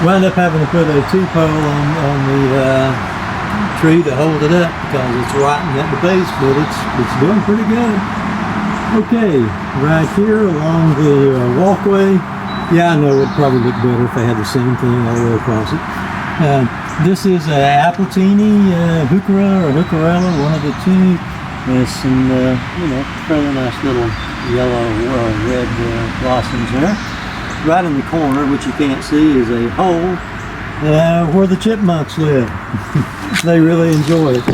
Wound up having to put a T-pole on the tree to hold it up because it's rotting at the base, but it's doing pretty good. Okay, right here along the walkway. Yeah, I know it would probably look better if they had the same thing all the way across it. This is Appletini, Heuchera or Heucherella, one of the two. There's some, fairly nice little yellow or red blossoms there. Right in the corner, which you can't see, is a hole where the chipmunks live. They really enjoy it.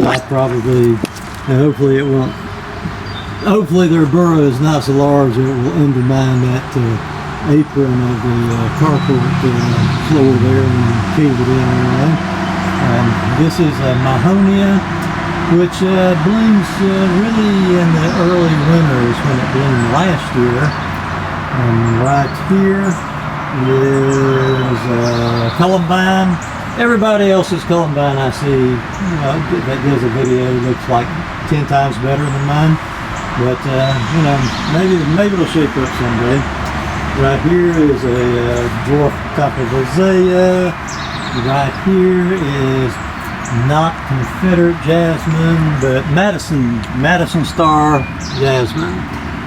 Hopefully it won't. Hopefully their burrow is not so large that it will undermine that apron of the carport floor there and cave it in anyway. This is a Mahonia, which blooms really in the early winters when it bloomed last year. And right here is Columbine. Everybody else's columbine I see, you know, that does a video looks like 10 times better than mine. But, you know, maybe it'll shape up someday. Right here is a dwarf tropical azalea. Right here is not Confederate jasmine, but Madison Star jasmine.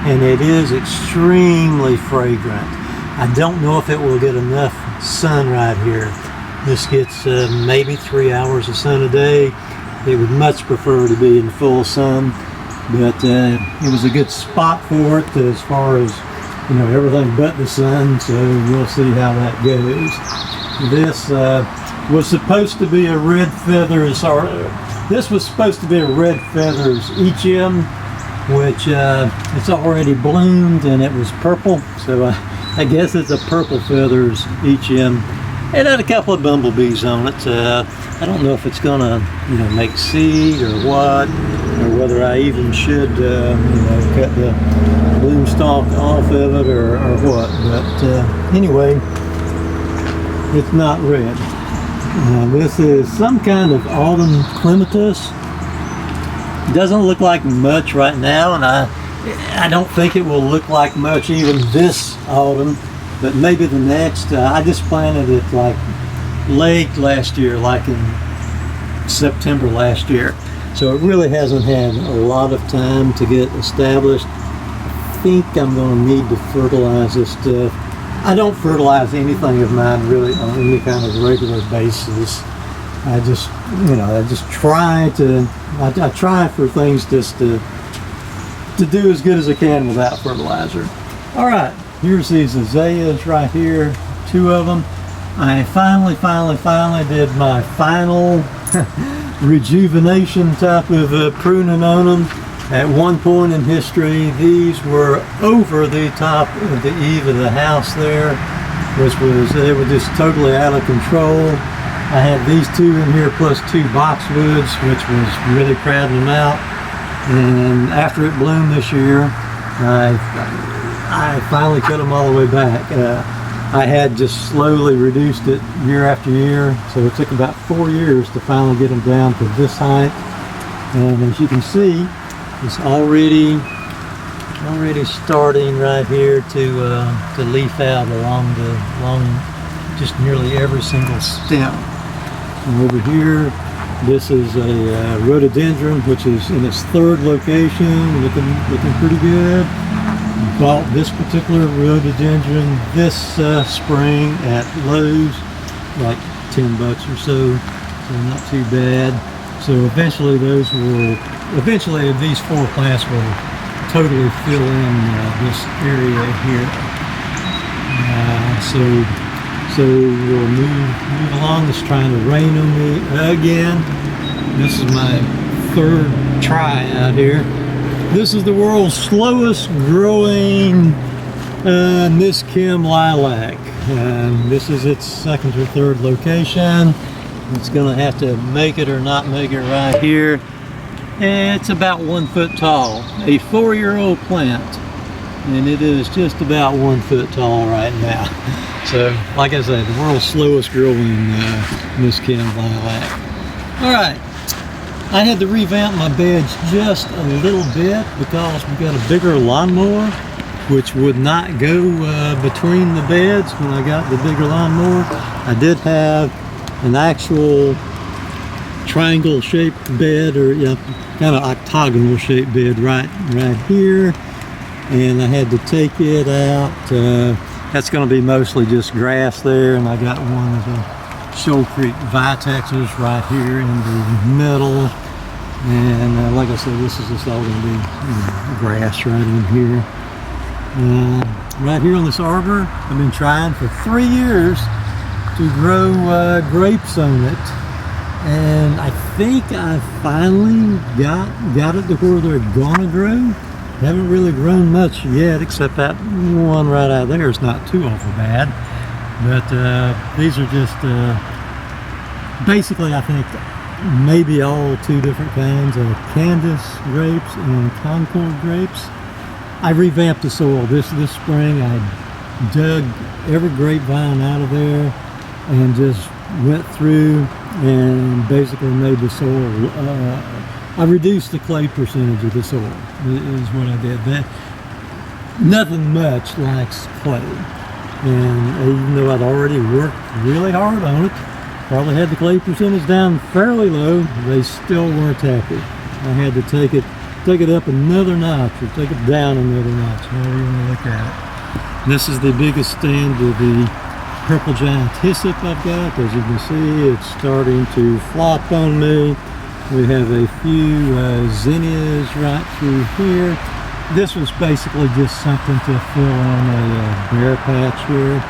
And it is extremely fragrant. I don't know if it will get enough sun right here. This gets maybe 3 hours of sun a day. It would much prefer to be in full sun, but it was a good spot for it as far as, you know, everything but the sun, so we'll see how that goes. This was supposed to be a red feathers, or this was supposed to be a red feathers Echinacea, which it's already bloomed and it was purple, so I guess it's a purple feathers Echinacea. It had a couple of bumblebees on it. I don't know if it's gonna, you know, make seed or what, or whether I even should, you know, cut the bloom stalk off of it or what. But anyway, it's not red. This is some kind of autumn clematis. Doesn't look like much right now, and I don't think it will look like much even this autumn. But maybe the next. I just planted it like late last year, like in September last year. So it really hasn't had a lot of time to get established. I think I'm going to need to fertilize this stuff. I don't fertilize anything of mine really on any kind of regular basis. I just, you know, I just try to, I try for things just to do as good as I can without fertilizer. All right. Here's these azaleas right here, 2 of them. I finally did my final rejuvenation type of pruning on them. At one point in history, these were over the top of the eave of the house there, which was, they were just totally out of control. I had these 2 in here plus 2 boxwoods, which was really crowding them out. And after it bloomed this year, I finally cut them all the way back. I had just slowly reduced it year after year, so it took about 4 years to finally get them down to this height. And as you can see, it's already starting right here to leaf out along just nearly every single stem. And over here, this is a rhododendron, which is in its 3rd location, looking pretty good. Bought this particular rhododendron this spring at Lowe's, like $10 or so not too bad. So eventually these 4 plants will totally fill in this area here. So we'll move along. It's trying to rain on me again. This is my 3rd try out here. This is the world's slowest growing Miss Kim lilac. This is its 2nd or 3rd location. It's going to have to make it or not make it right here. It's about 1 foot tall. A 4-year-old plant. And it is just about 1 foot tall right now. So, like I said, the world's slowest growing Miss Kim lilac. Alright. I had to revamp my beds just a little bit because we got a bigger lawnmower, which would not go between the beds when I got the bigger lawnmower. I did have an actual triangle shaped bed, or kind of octagonal shaped bed right here, and I had to take it out. That's going to be mostly just grass there, and I got one of the Shoal Creek Vitexes right here in the middle, and like I said, this is just all going to be grass right in here. Right here on this arbor, I've been trying for 3 years to grow grapes on it, and I think I finally got it to where they're gonna grow. Haven't really grown much yet, except that one right out there is not too awful bad. But these are just basically, I think, maybe all 2 different kinds of Candace grapes and Concord grapes. I revamped the soil this spring. I dug every grapevine out of there and just went through and basically made the soil, I reduced the clay percentage of the soil is what I did. Nothing much likes clay. And even though I'd already worked really hard on it, probably had the clay percentage down fairly low, they still weren't happy. I had to take it up another notch, or take it down another notch, however you want to look at it. This is the biggest stand of the Purple Giant Hyssop I've got. As you can see, it's starting to flop on me. We have a few zinnias right through here. This was basically just something to fill in a bare patch here.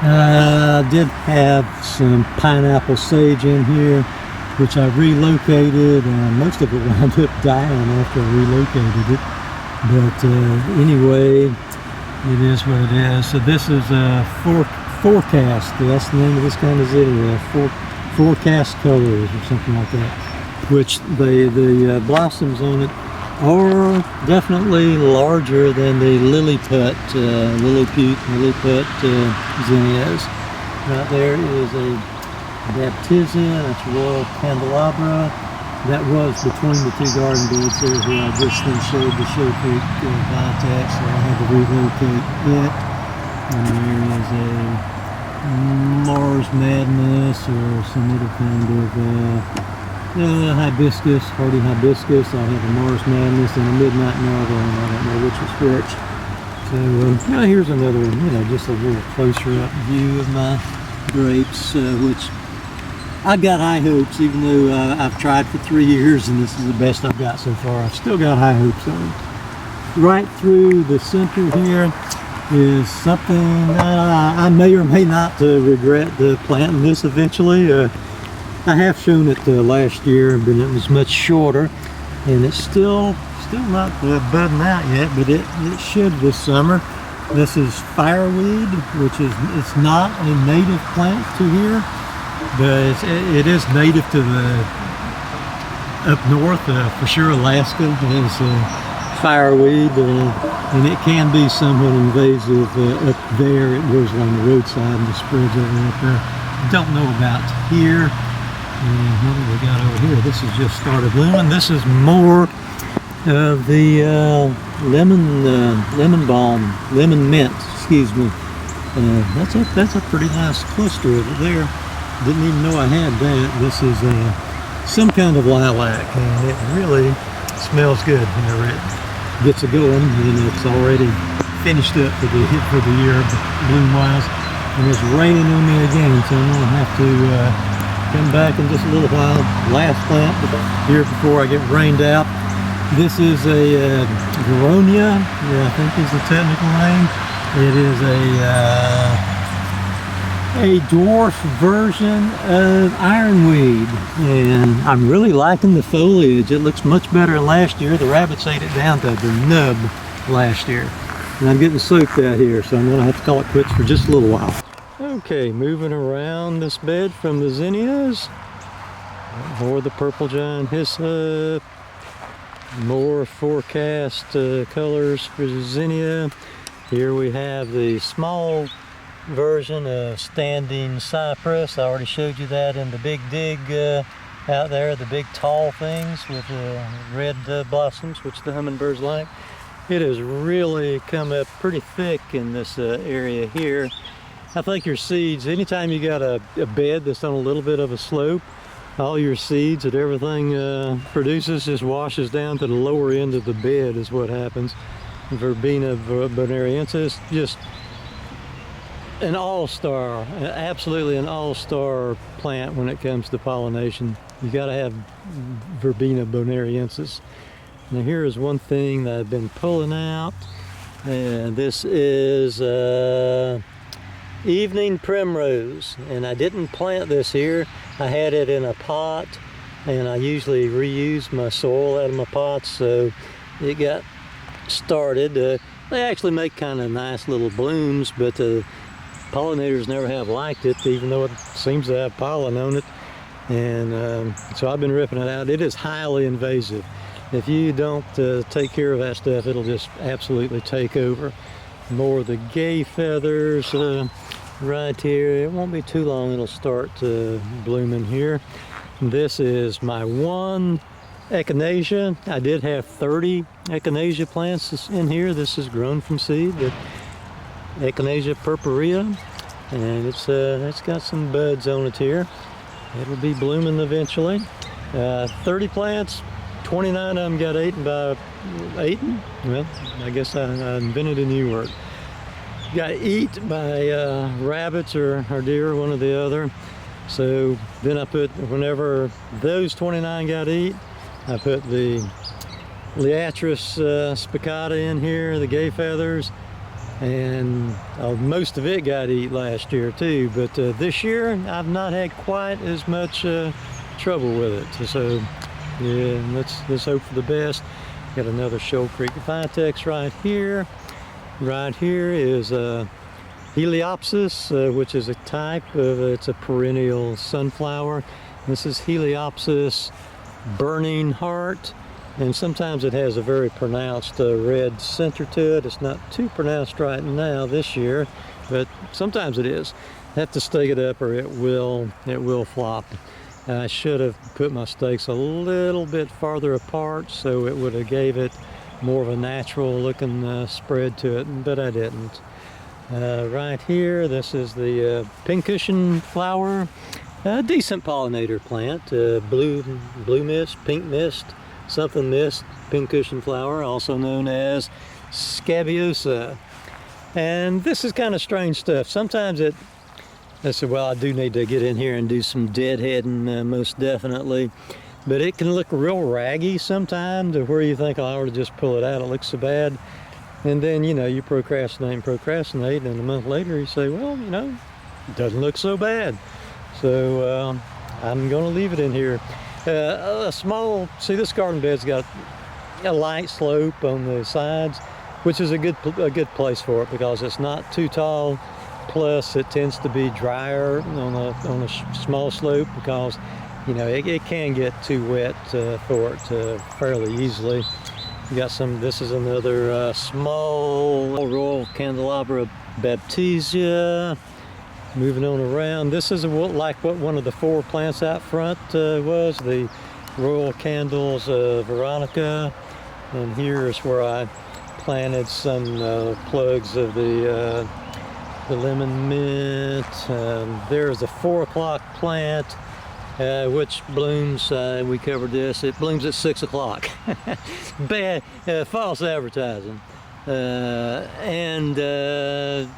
I did have some pineapple sage in here, which I relocated, and most of it wound up dying after I relocated it. But anyway, it is what it is. So this is a forecast. That's the name of this kind of zinnia. Forecast colors or something like that. Which the blossoms on it are definitely larger than the lilliput zinnias. Right there is a baptisia. That's royal candelabra. That was between the two garden beds there where I just then showed the showcase Vitex, so I had to relocate it. And there is a Mars Madness or some other kind of hibiscus, hardy hibiscus. I have a Mars Madness and a Midnight Marvel, and I don't know which is which. So now here's another one, just a little closer up view of my grapes, which I've got high hopes, even though I've tried for 3 years and this is the best I've got so far. I've still got high hopes on it. Right through the center here is something that I may or may not regret planting this eventually. I have shown it last year, but it was much shorter, and it's still not budding out yet, but it should this summer. This is fireweed, which it's not a native plant to here. But it is native to up north, for sure. Alaska is fireweed, and it can be somewhat invasive up there. It grows along the roadside and spreads over up there. Don't know about here. And what do we got over here? This has just started blooming. This is more of the lemon balm, lemon mint. Excuse me. That's a pretty nice cluster of it there. Didn't even know I had that. This is some kind of lilac, and it really smells good whenever it gets a going. It's already finished up for the year, bloom wise, and it's raining on me again, so I'm gonna have to come back in just a little while. Last plant here before I get rained out. This is a Veronica, I think is the technical name. It is a dwarf version of ironweed, and I'm really liking the foliage. It looks much better than last year. The rabbits ate it down to the nub last year, and I'm getting soaked out here, so I'm gonna have to call it quits for just a little while. Okay, moving around this bed from the zinnias, more the Purple Giant Hyssop, more forecast colors for the zinnia. Here we have the small version of standing cypress. I already showed you that in the big dig out there, the big tall things with red blossoms, which the hummingbirds like. It has really come up pretty thick in this area here. I think your seeds, anytime you got a bed that's on a little bit of a slope, all your seeds that everything produces just washes down to the lower end of the bed is what happens. Verbena Bonariensis, just an all-star, absolutely an all-star plant when it comes to pollination. You got to have Verbena Bonariensis. Now here is one thing that I've been pulling out, and this is evening primrose, and I didn't plant this here. I had it in a pot, and I usually reuse my soil out of my pots, so it got started. They actually make kind of nice little blooms, but pollinators never have liked it, even though it seems to have pollen on it. And so I've been ripping it out. It is highly invasive. If you don't take care of that stuff, it'll just absolutely take over. More of the gay feathers. right here. It won't be too long, it'll start blooming here. This is my one Echinacea. I did have 30 Echinacea plants in here. This is grown from seed, the Echinacea Purpurea, and it's got some buds on it here. It'll be blooming eventually. 30 plants, 29 of them got eaten by well, I guess I invented a new word. Got eaten by rabbits or deer, one or the other. So then I put, whenever those 29 got eaten, I put the Liatris Picatta in here, the gay feathers, and most of it got eaten last year too. But this year I've not had quite as much trouble with it. So yeah, let's hope for the best. Got another Shoal Creek Vitex right here. Right here is Heliopsis, which is a type of, it's a perennial sunflower. This is Heliopsis Burning Heart, and sometimes it has a very pronounced red center to it. It's not too pronounced right now this year, but sometimes it is. Have to stake it up or it will flop. I should have put my stakes a little bit farther apart so it would have gave it more of a natural looking spread to it, but I didn't. Right here, this is the Pincushion Flower, a decent pollinator plant, blue mist, pink mist, something mist, Pincushion Flower, also known as Scabiosa. And this is kind of strange stuff. Sometimes I said, well, I do need to get in here and do some deadheading, most definitely. But it can look real raggy sometimes to where you think, oh, I ought to just pull it out, it looks so bad. And then, you know, you procrastinate, and a month later you say, well, you know, it doesn't look so bad. So I'm going to leave it in here. See, this garden bed's got a light slope on the sides, which is a good place for it because it's not too tall. Plus, it tends to be drier on a small slope because, you know, it can get too wet for it fairly easily. You got some. This is another small Royal Candelabra Baptisia. Moving on around. This is like what one of the 4 plants out front was, the Royal Candles Veronica. And here is where I planted some plugs of the lemon mint. There's a 4 o'clock plant, which blooms, we covered this, it blooms at 6 o'clock. Bad, false advertising. And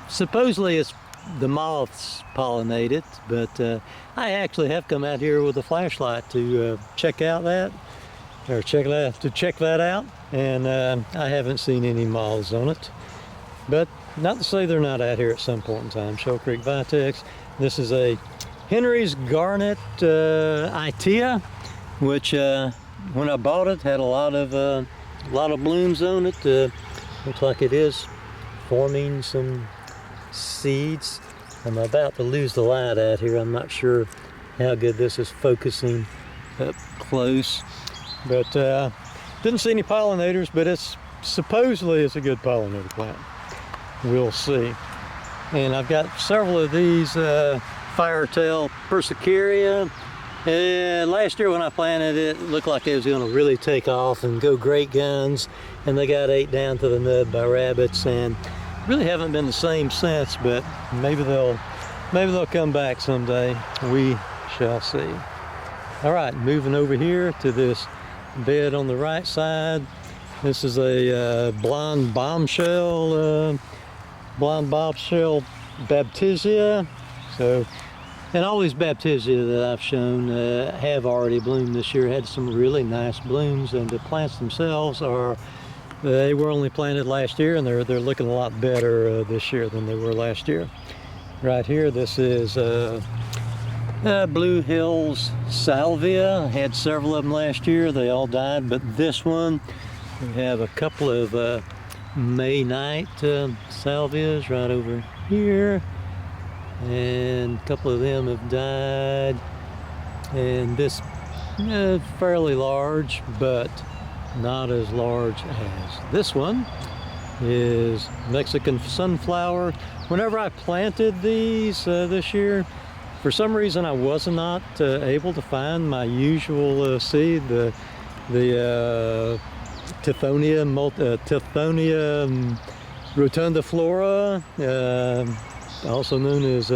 supposedly it's the moths pollinate it, but I actually have come out here with a flashlight to check that out, and I haven't seen any moths on it. But not to say they're not out here at some point in time. Shoal Creek Vitex. This is a Henry's Garnet Itea, which when I bought it had a lot of blooms on it. Looks like it is forming some seeds. I'm about to lose the light out here. I'm not sure how good this is focusing up close, but didn't see any pollinators, but supposedly it's a good pollinator plant. We'll see. And I've got several of these firetail Persicaria. And last year when I planted it, it looked like it was going to really take off and go great guns, and they got ate down to the nub by rabbits, and really haven't been the same since. But maybe they'll come back someday. We shall see. All right, moving over here to this bed on the right side. This is a blonde bombshell Baptisia. So, and all these Baptisia that I've shown have already bloomed this year, had some really nice blooms, and the plants themselves they were only planted last year, and they're looking a lot better this year than they were last year. Right here, this is Blue Hills Salvia. I had several of them last year, they all died, but this one, we have a couple of May night salvias right over here, and a couple of them have died, and this fairly large, but not as large as this one. is Mexican sunflower. Whenever I planted these this year, for some reason I was not able to find my usual seed, the Tithonia rotundiflora, also known as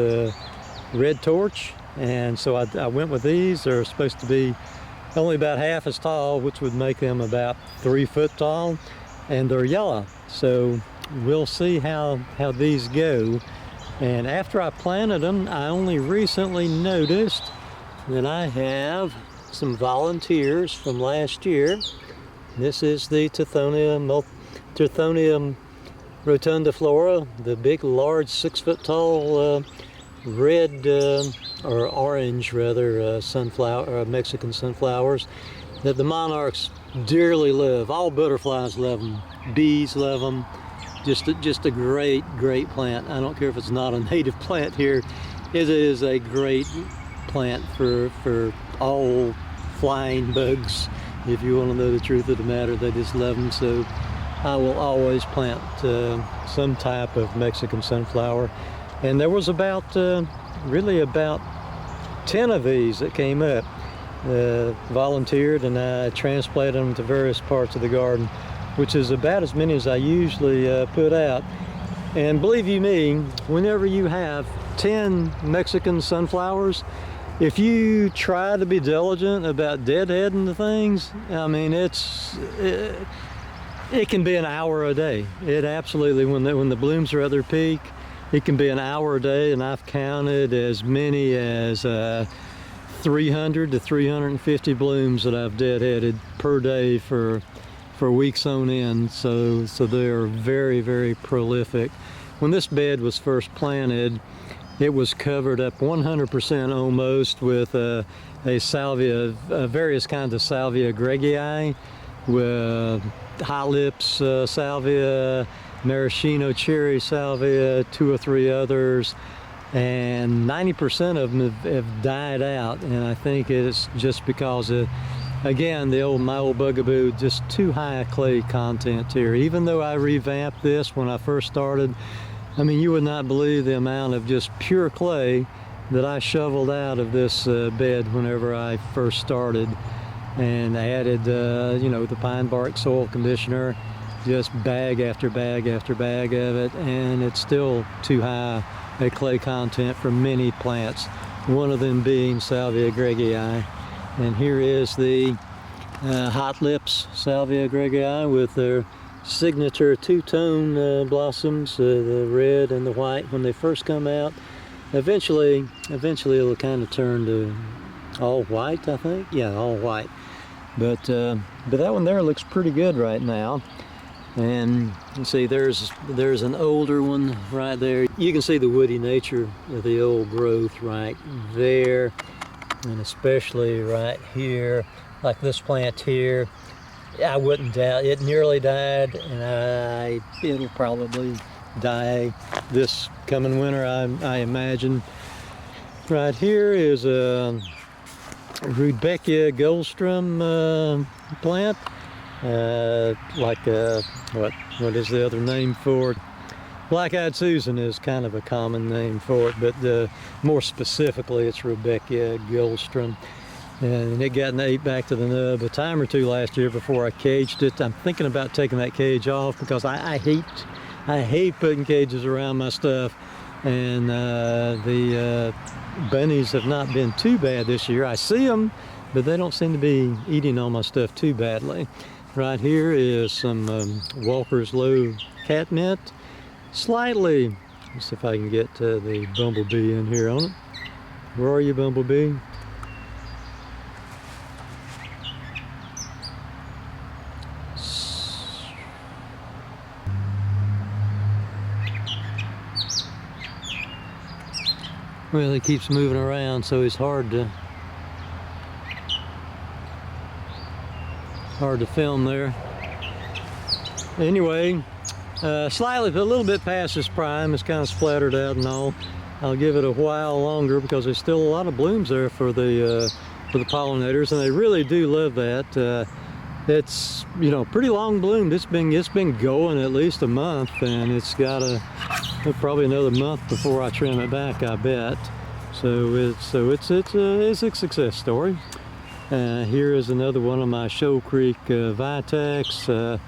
red torch, and so I went with these. They're supposed to be only about half as tall, which would make them about 3 foot tall, and they're yellow. So we'll see how these go. And after I planted them, I only recently noticed that I have some volunteers from last year. This is the Tithonia rotundiflora, the big, large, 6 foot tall red or orange rather sunflower, Mexican sunflowers that the monarchs dearly love. All butterflies love them, bees love them. Just a great plant. I don't care if it's not a native plant here. It is a great plant for all flying bugs. If you want to know the truth of the matter, they just love them. So I will always plant some type of Mexican sunflower. And there was about really about 10 of these that came up, volunteered, and I transplanted them to various parts of the garden, which is about as many as I usually put out. And believe you me, whenever you have 10 Mexican sunflowers, if you try to be diligent about deadheading the things, I mean, it can be an hour a day. It absolutely, when the blooms are at their peak, it can be an hour a day, and I've counted as many as 300 to 350 blooms that I've deadheaded per day for weeks on end. So they are very prolific. When this bed was first planted, it was covered up 100% almost with a salvia, various kinds of salvia greggii, with hot lips salvia, maraschino cherry salvia, 2 or 3 others, and 90% of them have died out. And I think it's just because of, again, my old bugaboo, just too high clay content here. Even though I revamped this when I first started, I mean, you would not believe the amount of just pure clay that I shoveled out of this bed whenever I first started, and added, you know, the pine bark soil conditioner, just bag after bag after bag of it, and it's still too high a clay content for many plants, one of them being Salvia greggii. And here is the hot lips Salvia greggii with their signature two-tone blossoms, the red and the white when they first come out. Eventually it'll kind of turn to all white, I think. Yeah, all white. But that one there looks pretty good right now. And you see there's an older one right there. You can see the woody nature of the old growth right there, and especially right here, like this plant here. I wouldn't doubt it nearly died, and it'll probably die this coming winter, I imagine. Right here is a Rudbeckia Goldstrom plant. What is the other name for it? Black-eyed Susan is kind of a common name for it, but more specifically it's Rudbeckia Goldstrom. And it got ate back to the nub a time or two last year before I caged it. I'm thinking about taking that cage off because I hate putting cages around my stuff. And the bunnies have not been too bad this year. I see them, but they don't seem to be eating all my stuff too badly. Right here is some Walker's Low catmint. Slightly, let's see if I can get the bumblebee in here on it. Where are you, bumblebee? Well, he keeps moving around, so it's hard to film there. Anyway, slightly, a little bit past its prime. It's kind of splattered out and all. I'll give it a while longer because there's still a lot of blooms there for the pollinators, and they really do love that. it's, you know, pretty long bloomed. It's been going at least a month, and it's got probably another month before I trim it back, I bet. So it's a success story. Here is another one of my Shoal Creek Vitex.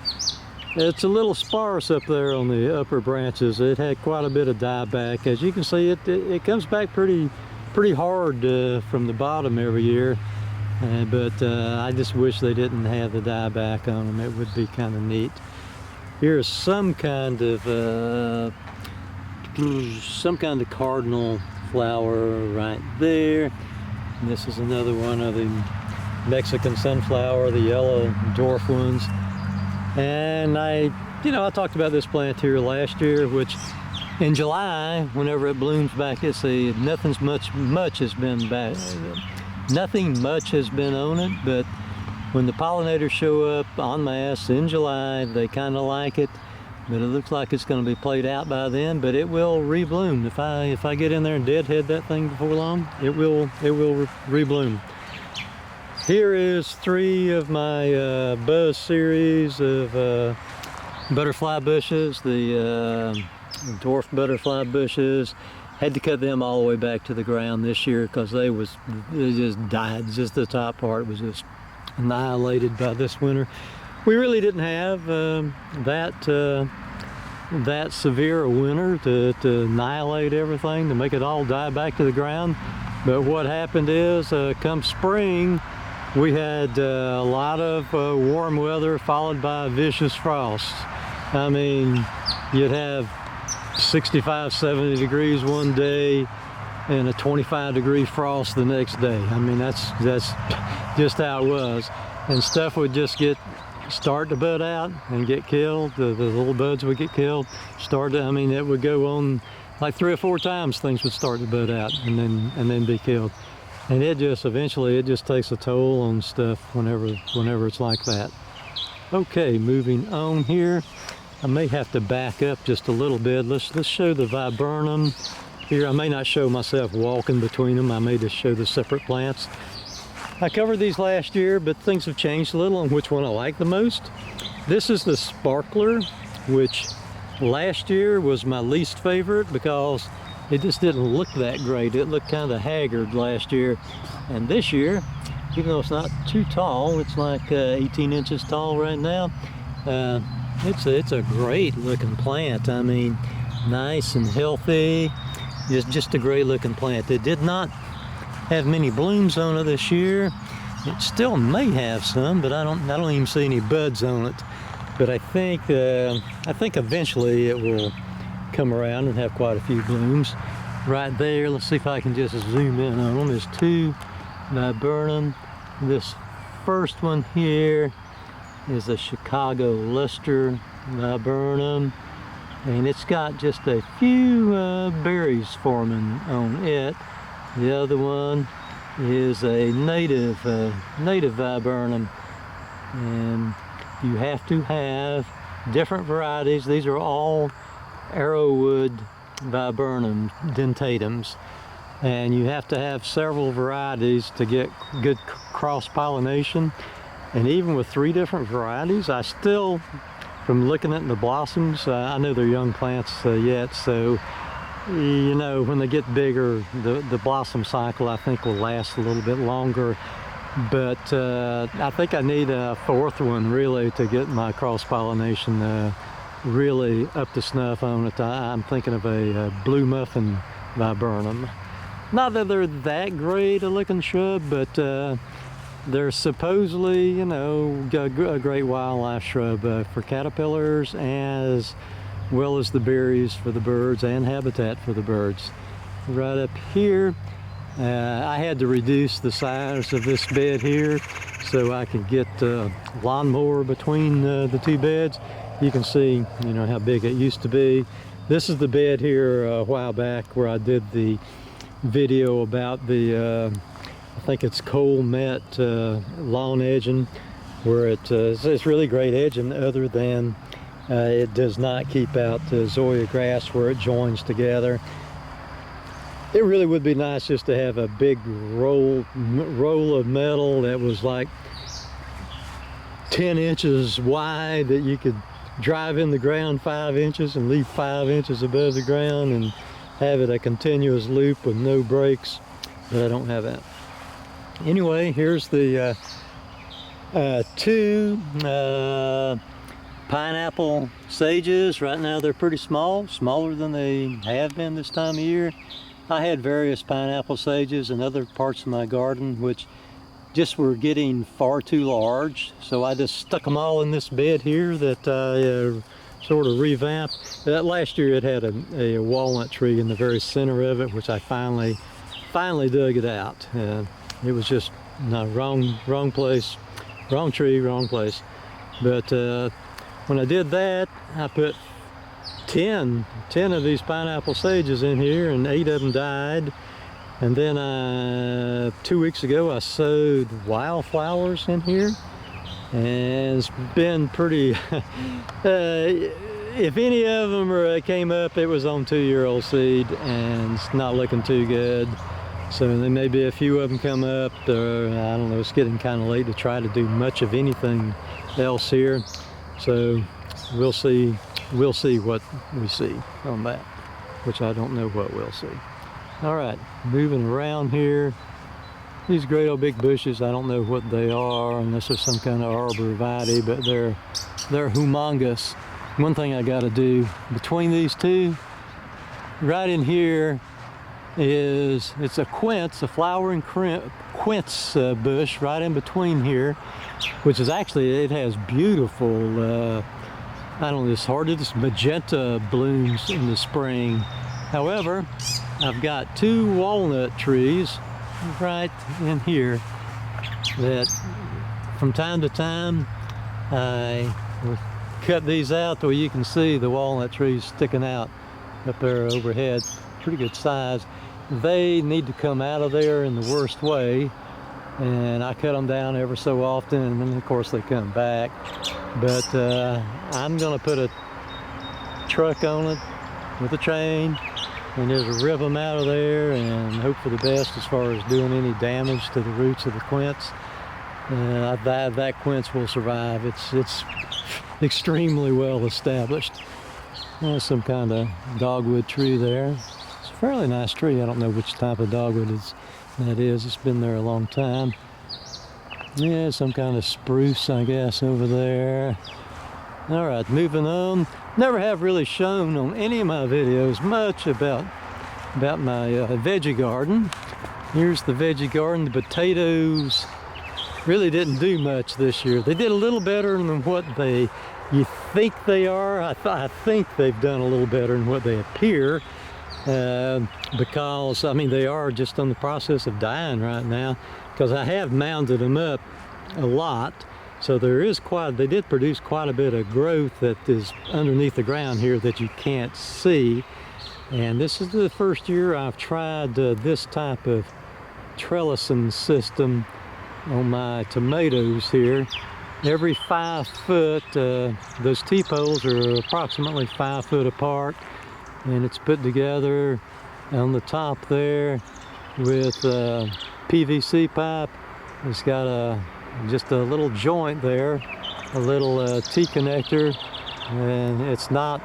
It's a little sparse up there on the upper branches. It had quite a bit of dieback. As you can see, it comes back pretty hard from the bottom every year. But I just wish they didn't have the dieback on them. It would be kind of neat. Here's some kind of cardinal flower right there. And this is another one of the Mexican sunflower, the yellow dwarf ones. And I talked about this plant here last year, which in July, whenever it blooms back, you see nothing much has been back. Nothing much has been on it, but when the pollinators show up en masse in July, they kind of like it. But it looks like it's going to be played out by then, but it will rebloom. If I get in there and deadhead that thing before long, it will rebloom. Here is 3 of my buzz series of butterfly bushes, the dwarf butterfly bushes. Had to cut them all the way back to the ground this year because they just died. Just the top part was just annihilated by this winter. We really didn't have that severe a winter to annihilate everything, to make it all die back to the ground. But what happened is, come spring, we had a lot of warm weather followed by vicious frost. I mean, you'd have 65, 70 degrees one day and a 25-degree frost the next day. I mean, that's just how it was. And stuff would just start to bud out and get killed. The little buds would get killed. It would go on like 3 or 4 times. Things would start to bud out and then be killed. And eventually it just takes a toll on stuff whenever it's like that. Okay, moving on here. I may have to back up just a little bit. Let's show the viburnum here. I may not show myself walking between them. I may just show the separate plants. I covered these last year, but things have changed a little on which one I like the most. This is the sparkler, which last year was my least favorite because it just didn't look that great. It looked kind of haggard last year. And this year, even though it's not too tall, it's like 18 inches tall right now, it's a great looking plant. I mean, nice and healthy, just a great looking plant. It did not have many blooms on it this year. It still may have some, but I don't even see any buds on it. But I think eventually it will come around and have quite a few blooms. Right there, let's see if I can just zoom in on them. There's 2 viburnum. This first one here is a Chicago luster viburnum, and it's got just a few berries forming on it. The other one is a native viburnum, and you have to have different varieties. These are all arrowwood viburnum dentatums, and you have to have several varieties to get good cross-pollination. And even with 3 different varieties, I still, from looking at the blossoms, I know they're young plants yet, so you know, when they get bigger, the blossom cycle I think will last a little bit longer. But I think I need a 4th one really to get my cross-pollination really up to snuff on it. I'm thinking of a blue muffin viburnum. Not that they're that great a looking shrub, but they're supposedly, you know, a great wildlife shrub for caterpillars, as well as the berries for the birds and habitat for the birds. Right up here, I had to reduce the size of this bed here so I could get lawnmower between the 2 beds. You can see, you know, how big it used to be. This is the bed here a while back where I did the video about the I think it's coal met lawn edging, where it's really great edging, other than it does not keep out the zoysia grass where it joins together. It really would be nice just to have a big roll of metal that was like 10 inches wide that you could drive in the ground 5 inches and leave 5 inches above the ground and have it a continuous loop with no breaks, but I don't have that. Anyway, here's the two pineapple sages. Right now they're pretty small, smaller than they have been this time of year. I had various pineapple sages in other parts of my garden which just were getting far too large, so I just stuck them all in this bed here that I sort of revamped. Last year it had a walnut tree in the very center of it, which I finally dug it out. It was just no, wrong place, wrong tree, wrong place. But when I did that, I put 10 of these pineapple sages in here, and 8 of them died. And then 2 weeks ago I sowed wildflowers in here, and it's been pretty if any of them came up, it was on 2-year-old seed, and it's not looking too good. So there may be a few of them come up. I don't know, it's getting kind of late to try to do much of anything else here, so we'll see what we see on that, which I don't know what we'll see. All right, moving around here. These great old big bushes, I don't know what they are unless they're some kind of arborvitae, but they're humongous. One thing I got to do between these two, right in here, is it's a quince, a flowering quince bush right in between here, which is actually, it has beautiful, I don't know, it's horrendous magenta blooms in the spring. However, I've got 2 walnut trees right in here that from time to time I will cut these out where you can see the walnut trees sticking out up there overhead, pretty good size. They need to come out of there in the worst way, and I cut them down ever so often, and then of course they come back. But I'm gonna put a truck on it with a chain and just rip them out of there and hope for the best as far as doing any damage to the roots of the quince. That quince will survive. It's extremely well established. There's some kind of dogwood tree there. It's a fairly nice tree. I don't know which type of dogwood that is. It's been there a long time. Yeah, some kind of spruce, I guess, over there. All right, moving on. Never have really shown on any of my videos much about my veggie garden. Here's the veggie garden. The potatoes really didn't do much this year. They did a little better than what you think they are. I think they've done a little better than what they appear, because I mean they are just on the process of dying right now, because I have mounded them up a lot. So they did produce quite a bit of growth that is underneath the ground here that you can't see. And this is the first year I've tried this type of trellising system on my tomatoes here. Every 5 foot, those T-poles are approximately 5 foot apart, and it's put together on the top there with PVC pipe. It's got just a little joint there, a little T-connector, and it's not,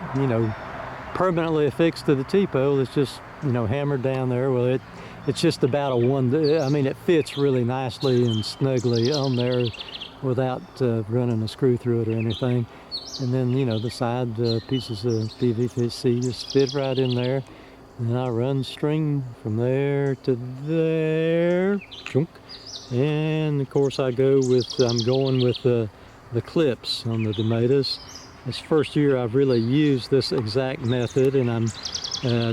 permanently affixed to the T-pole. It's just, hammered down there. Well, it's just about it fits really nicely and snugly on there without running a screw through it or anything. And then, the side pieces of PVC just fit right in there. And then I run string from there to there. Chunk. And of course I'm going with the clips on the tomatoes. This first year I've really used this exact method, and I'm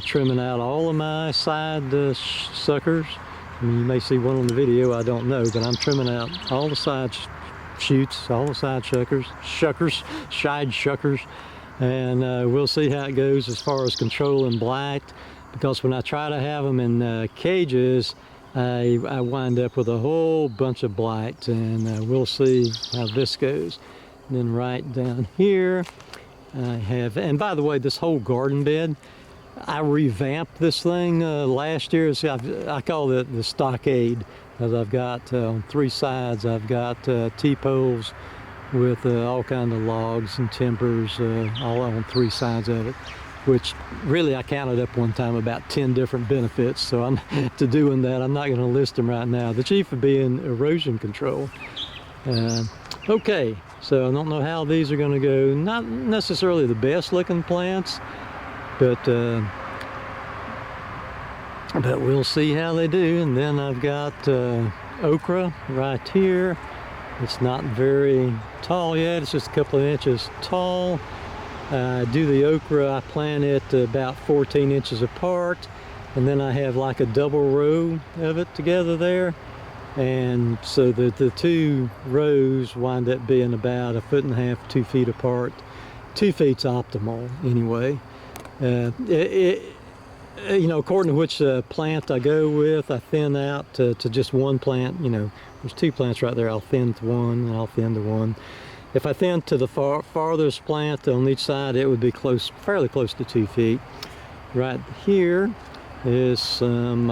trimming out all of my side suckers. I mean, you may see one on the video, I don't know, but I'm trimming out all the side shoots, all the side side shuckers, and we'll see how it goes as far as controlling blight, because when I try to have them in cages, I wind up with a whole bunch of blight, and we'll see how this goes. And then right down here I have, and by the way, this whole garden bed, I revamped this thing last year. See, I call it the stockade, because I've got on 3 sides, I've got T-poles with all kinds of logs and timbers all on 3 sides of it, which really I counted up one time about 10 different benefits. So I'm to doing that. I'm not going to list them right now. The chief of being erosion control. Okay, so I don't know how these are going to go. Not necessarily the best looking plants, but we'll see how they do. And then I've got okra right here. It's not very tall yet. It's just a couple of inches tall. I do the okra, I plant it about 14 inches apart, and then I have like a double row of it together there, and so the 2 rows wind up being about 1.5 feet, 2 feet apart. 2 feet's optimal anyway. You know, according to which plant I go with, I thin out to just one plant. You know, there's 2 plants right there. I'll thin to one and I'll thin to one. If I thin to the farthest plant on each side, it would be fairly close to 2 feet. Right here is some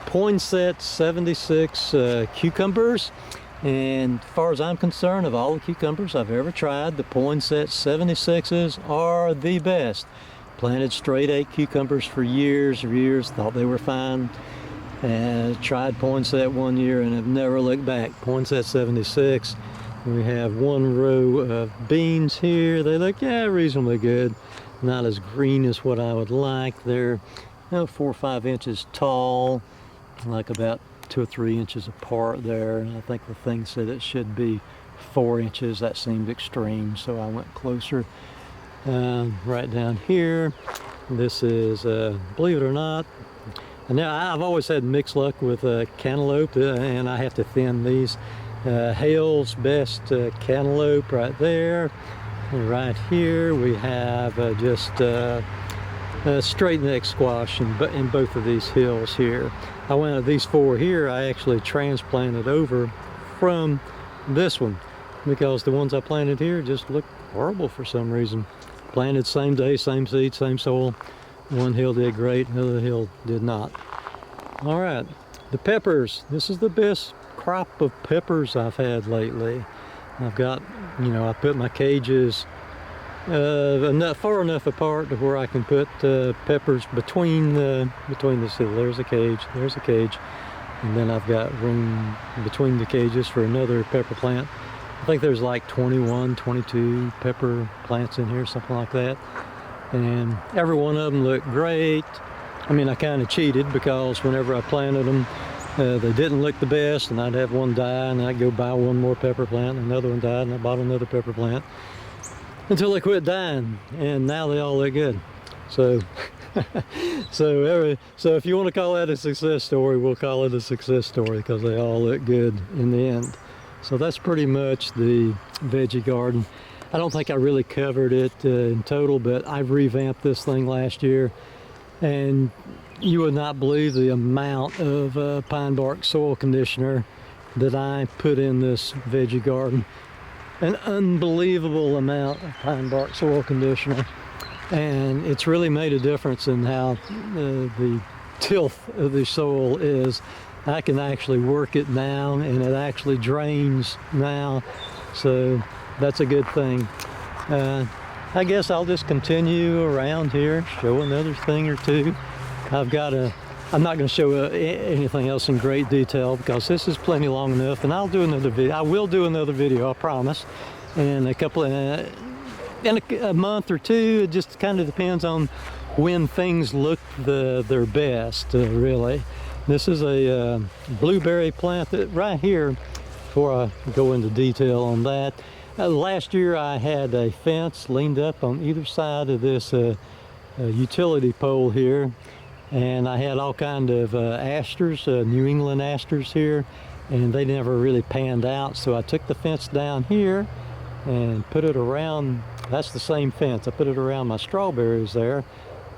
Poinsett 76 cucumbers. And as far as I'm concerned, of all the cucumbers I've ever tried, the Poinsett 76s are the best. Planted straight 8 cucumbers for years, thought they were fine. And tried Poinsett one year and have never looked back. Poinsett 76. We have 1 row of beans here. They look, yeah, reasonably good. Not as green as what I would like. They're 4 or 5 inches tall, like about 2 or 3 inches apart there. And I think the thing said it should be 4 inches. That seemed extreme, so I went closer. Right down here, this is, believe it or not, and now I've always had mixed luck with cantaloupe, and I have to thin these. Hale's Best cantaloupe right there. And right here we have just straight neck squash in both of these hills here. I went at these 4 here, I actually transplanted over from this one because the ones I planted here just looked horrible for some reason. Planted same day, same seed, same soil. One hill did great, another hill did not. All right, the peppers. This is the best crop of peppers I've had lately. I've got, you know, I put my cages far enough apart to where I can put peppers between the so there's a cage, and then I've got room between the cages for another pepper plant. I think there's like 21, 22 pepper plants in here, something like that. And every one of them looked great. I mean, I kind of cheated because whenever I planted them, they didn't look the best, and I'd have one die, and I'd go buy one more pepper plant, and another one died, and I bought another pepper plant until they quit dying, and now they all look good. So, so if you want to call that a success story, we'll call it a success story because they all look good in the end. So that's pretty much the veggie garden. I don't think I really covered it in total, but I revamped this thing last year, and you would not believe the amount of pine bark soil conditioner that I put in this veggie garden. An unbelievable amount of pine bark soil conditioner, and it's really made a difference in how the tilth of the soil is. I can actually work it now, and it actually drains now, so that's a good thing. I guess I'll just continue around here, show another thing or two. I'm not going to show anything else in great detail because this is plenty long enough, and I'll do another video. I will do another video, I promise. In a month or two, it just kind of depends on when things look their best, really. This is a blueberry plant that right here, before I go into detail on that. Last year I had a fence leaned up on either side of this utility pole here, and I had all kind of asters, New England asters here, and they never really panned out, so I took the fence down here and put it around. That's the same fence. I put it around my strawberries there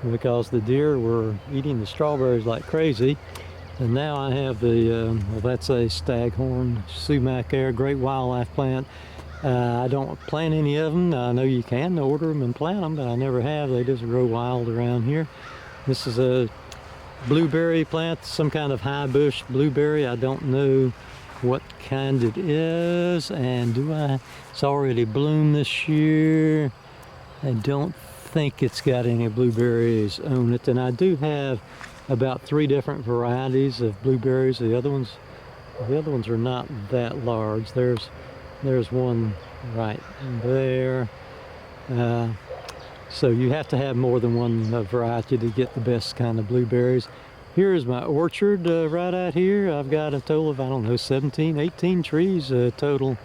because the deer were eating the strawberries like crazy. And now I have the, well, that's a Staghorn Sumac there, great wildlife plant. I don't plant any of them. I know you can order them and plant them, but I never have. They just grow wild around here. This is a blueberry plant, some kind of high bush blueberry. I don't know what kind it is, and it's already bloomed this year. I don't think it's got any blueberries on it, and I do have about 3 different varieties of blueberries. The other ones are not that large. There's one right there. So you have to have more than one variety to get the best kind of blueberries. Here's my orchard right out here. I've got a total of, I don't know, 17, 18 trees total,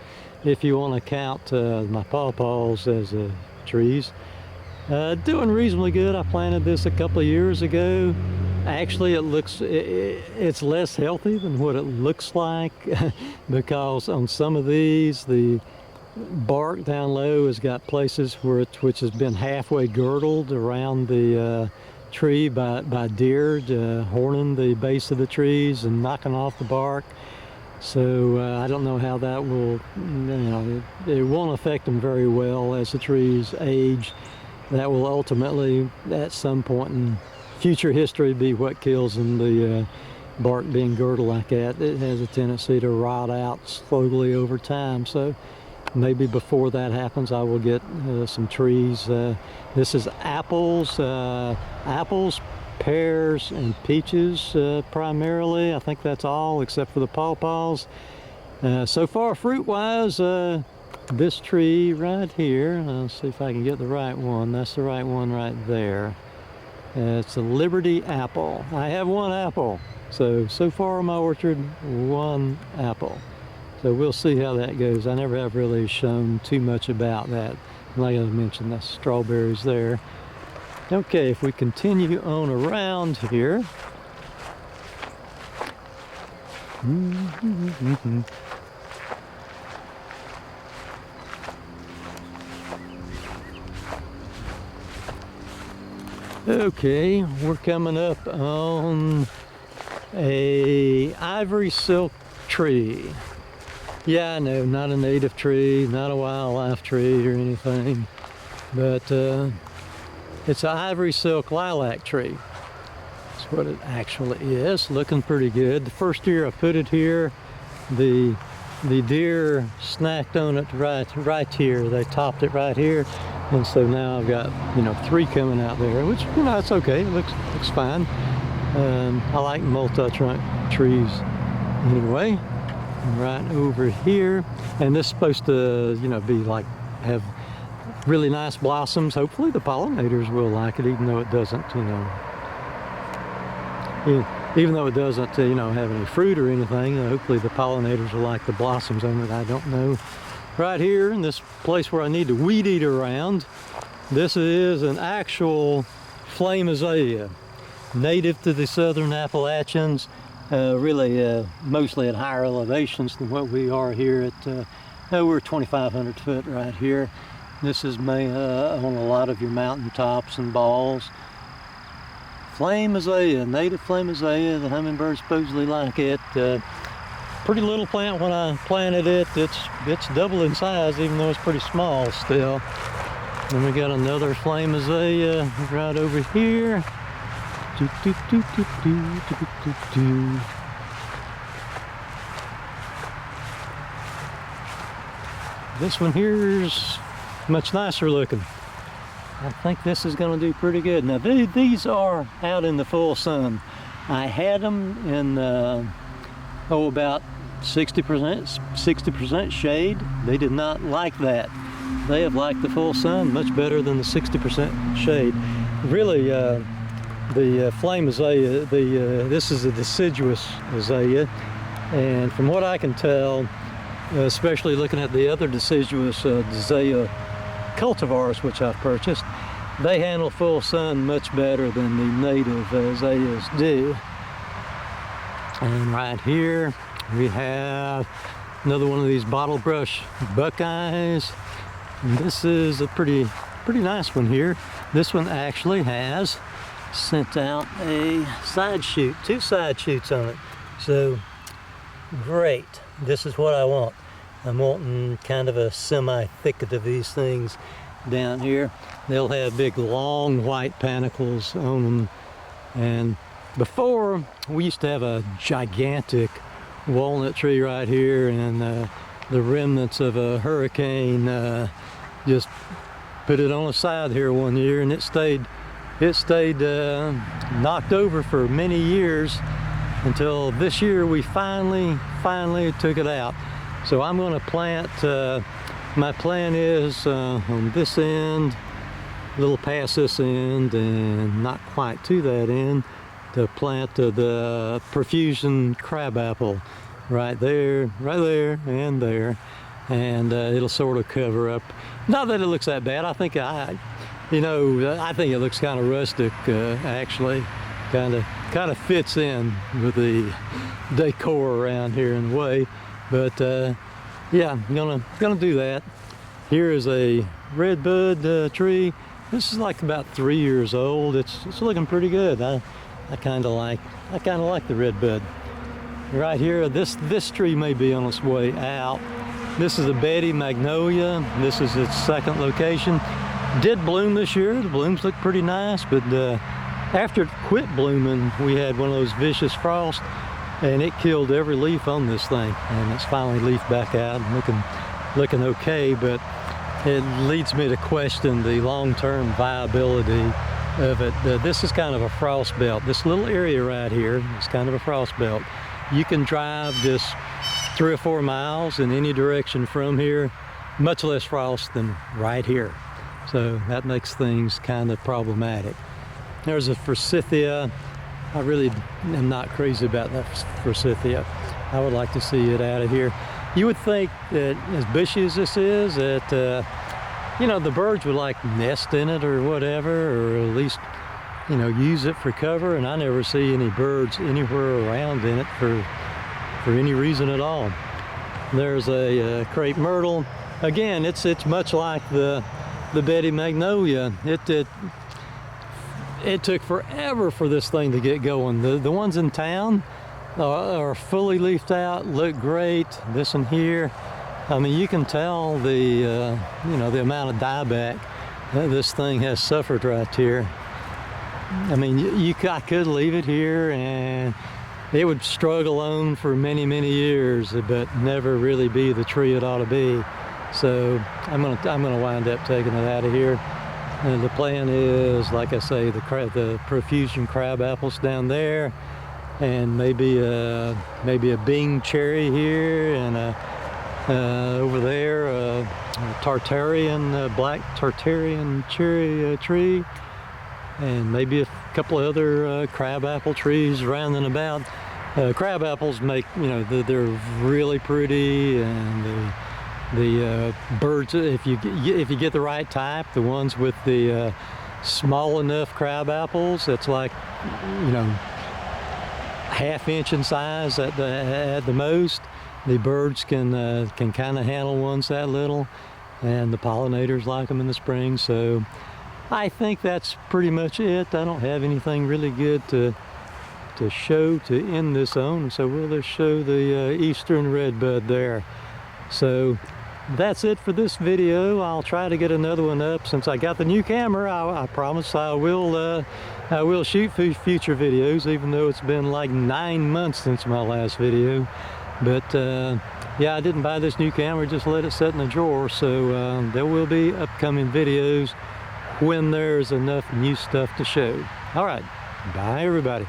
if you want to count my pawpaws as trees. Doing reasonably good. I planted this a couple of years ago. Actually, it's less healthy than what it looks like because on some of these, the bark down low has got places which has been halfway girdled around the tree by deer, horning the base of the trees and knocking off the bark. So I don't know how that will, it won't affect them very well as the trees age. That will ultimately, at some point in future history, be what kills them. The bark being girdled like that, it has a tendency to rot out slowly over time. So maybe before that happens, I will get some trees. This is apples, pears, and peaches primarily. I think that's all except for the pawpaws. So far, fruit-wise, this tree right here, let's see if I can get the right one. That's the right one right there. It's a Liberty apple. I have 1 apple. So far in my orchard, 1 apple. So we'll see how that goes. I never have really shown too much about that. Like I mentioned, that's strawberries there. Okay, if we continue on around here. Okay, we're coming up on a ivory silk tree. Yeah, I know, not a native tree, not a wildlife tree or anything, but it's an ivory silk lilac tree. That's what it actually is. Looking pretty good. The first year I put it here, the deer snacked on it right here. They topped it right here, and so now I've got 3 coming out there, which it's okay. It looks fine. I like multi-trunk trees anyway. Right over here, and this is supposed to be like have really nice blossoms. Hopefully the pollinators will like it, even though it doesn't even though it doesn't have any fruit or anything. Hopefully the pollinators will like the blossoms on it. I don't know. Right here in this place where I need to weed eat around, this is an actual flame azalea, native to the southern Appalachians. Really mostly at higher elevations than what we are here at, we're 2,500 foot right here. This is on a lot of your mountain tops and balls. Flame azalea, native flame azalea. The hummingbirds supposedly like it. Pretty little plant when I planted it. It's double in size, even though it's pretty small still. Then we got another flame azalea right over here. This one here's much nicer looking. I think this is going to do pretty good. Now these are out in the full sun. I had them in about 60% shade. They did not like that. They have liked the full sun much better than the 60% shade. Really, the flame azalea, this is a deciduous azalea, and from what I can tell, especially looking at the other deciduous azalea cultivars which I've purchased, they handle full sun much better than the native azaleas do. And right here we have another one of these bottle brush Buckeyes. And this is a pretty nice one here. This one actually has sent out a side shoot, 2 side shoots on it. So great, this is what I want. I'm wanting kind of a semi-thicket of these things down here. They'll have big long white panicles on them. And before we used to have a gigantic walnut tree right here, and the remnants of a hurricane just put it on the side here one year, and it stayed knocked over for many years until this year we finally took it out. So I'm going to plant, my plan is on this end, a little past this end and not quite to that end, to plant the Profusion Crabapples right there, and there, and it'll sort of cover up. Not that it looks that bad. I think I think it looks kind of rustic. Actually, kind of fits in with the decor around here in a way. But yeah, I'm gonna do that. Here is a redbud tree. This is like about 3 years old. It's looking pretty good. I kind of like the redbud. Right here, this tree may be on its way out. This is a Betty Magnolia. This is its second location. Did bloom this year. The blooms look pretty nice, but after it quit blooming, we had one of those vicious frosts, and it killed every leaf on this thing. And it's finally leafed back out and looking okay, but it leads me to question the long-term viability of it. This is kind of a frost belt. This little area right here is kind of a frost belt. You can drive just 3 or 4 miles in any direction from here, much less frost than right here. So that makes things kind of problematic. There's a forsythia. I really am not crazy about that forsythia. I would like to see it out of here. You would think that as bushy as this is, that the birds would like nest in it or whatever, or at least use it for cover. And I never see any birds anywhere around in it for any reason at all. There's a Crape Myrtle. Again, it's much like the Betty Magnolia. It took forever for this thing to get going. The ones in town are fully leafed out, look great. This one here, I mean, you can tell the amount of dieback that this thing has suffered right here. I mean, I could leave it here and it would struggle on for many years, but never really be the tree it ought to be. So I'm gonna wind up taking it out of here. And the plan is, like I say, the Profusion Crabapples down there, and maybe a Bing cherry here, and over there a black Tartarian cherry tree, and maybe a couple of other crabapple trees around and about. Crabapples make, they're really pretty, and the birds, if you get the right type, the ones with the small enough crabapples, it's like ½ inch in size at the most. The birds can kind of handle ones that little, and the pollinators like them in the spring. So I think that's pretty much it. I don't have anything really good to show to end this on, so we'll just show the eastern redbud there. So that's it for this video. I'll try to get another one up. Since I got the new camera, I promise I will shoot future videos, even though it's been like 9 months since my last video. But yeah, I didn't buy this new camera, just let it sit in the drawer. So there will be upcoming videos when there's enough new stuff to show. All right, bye everybody.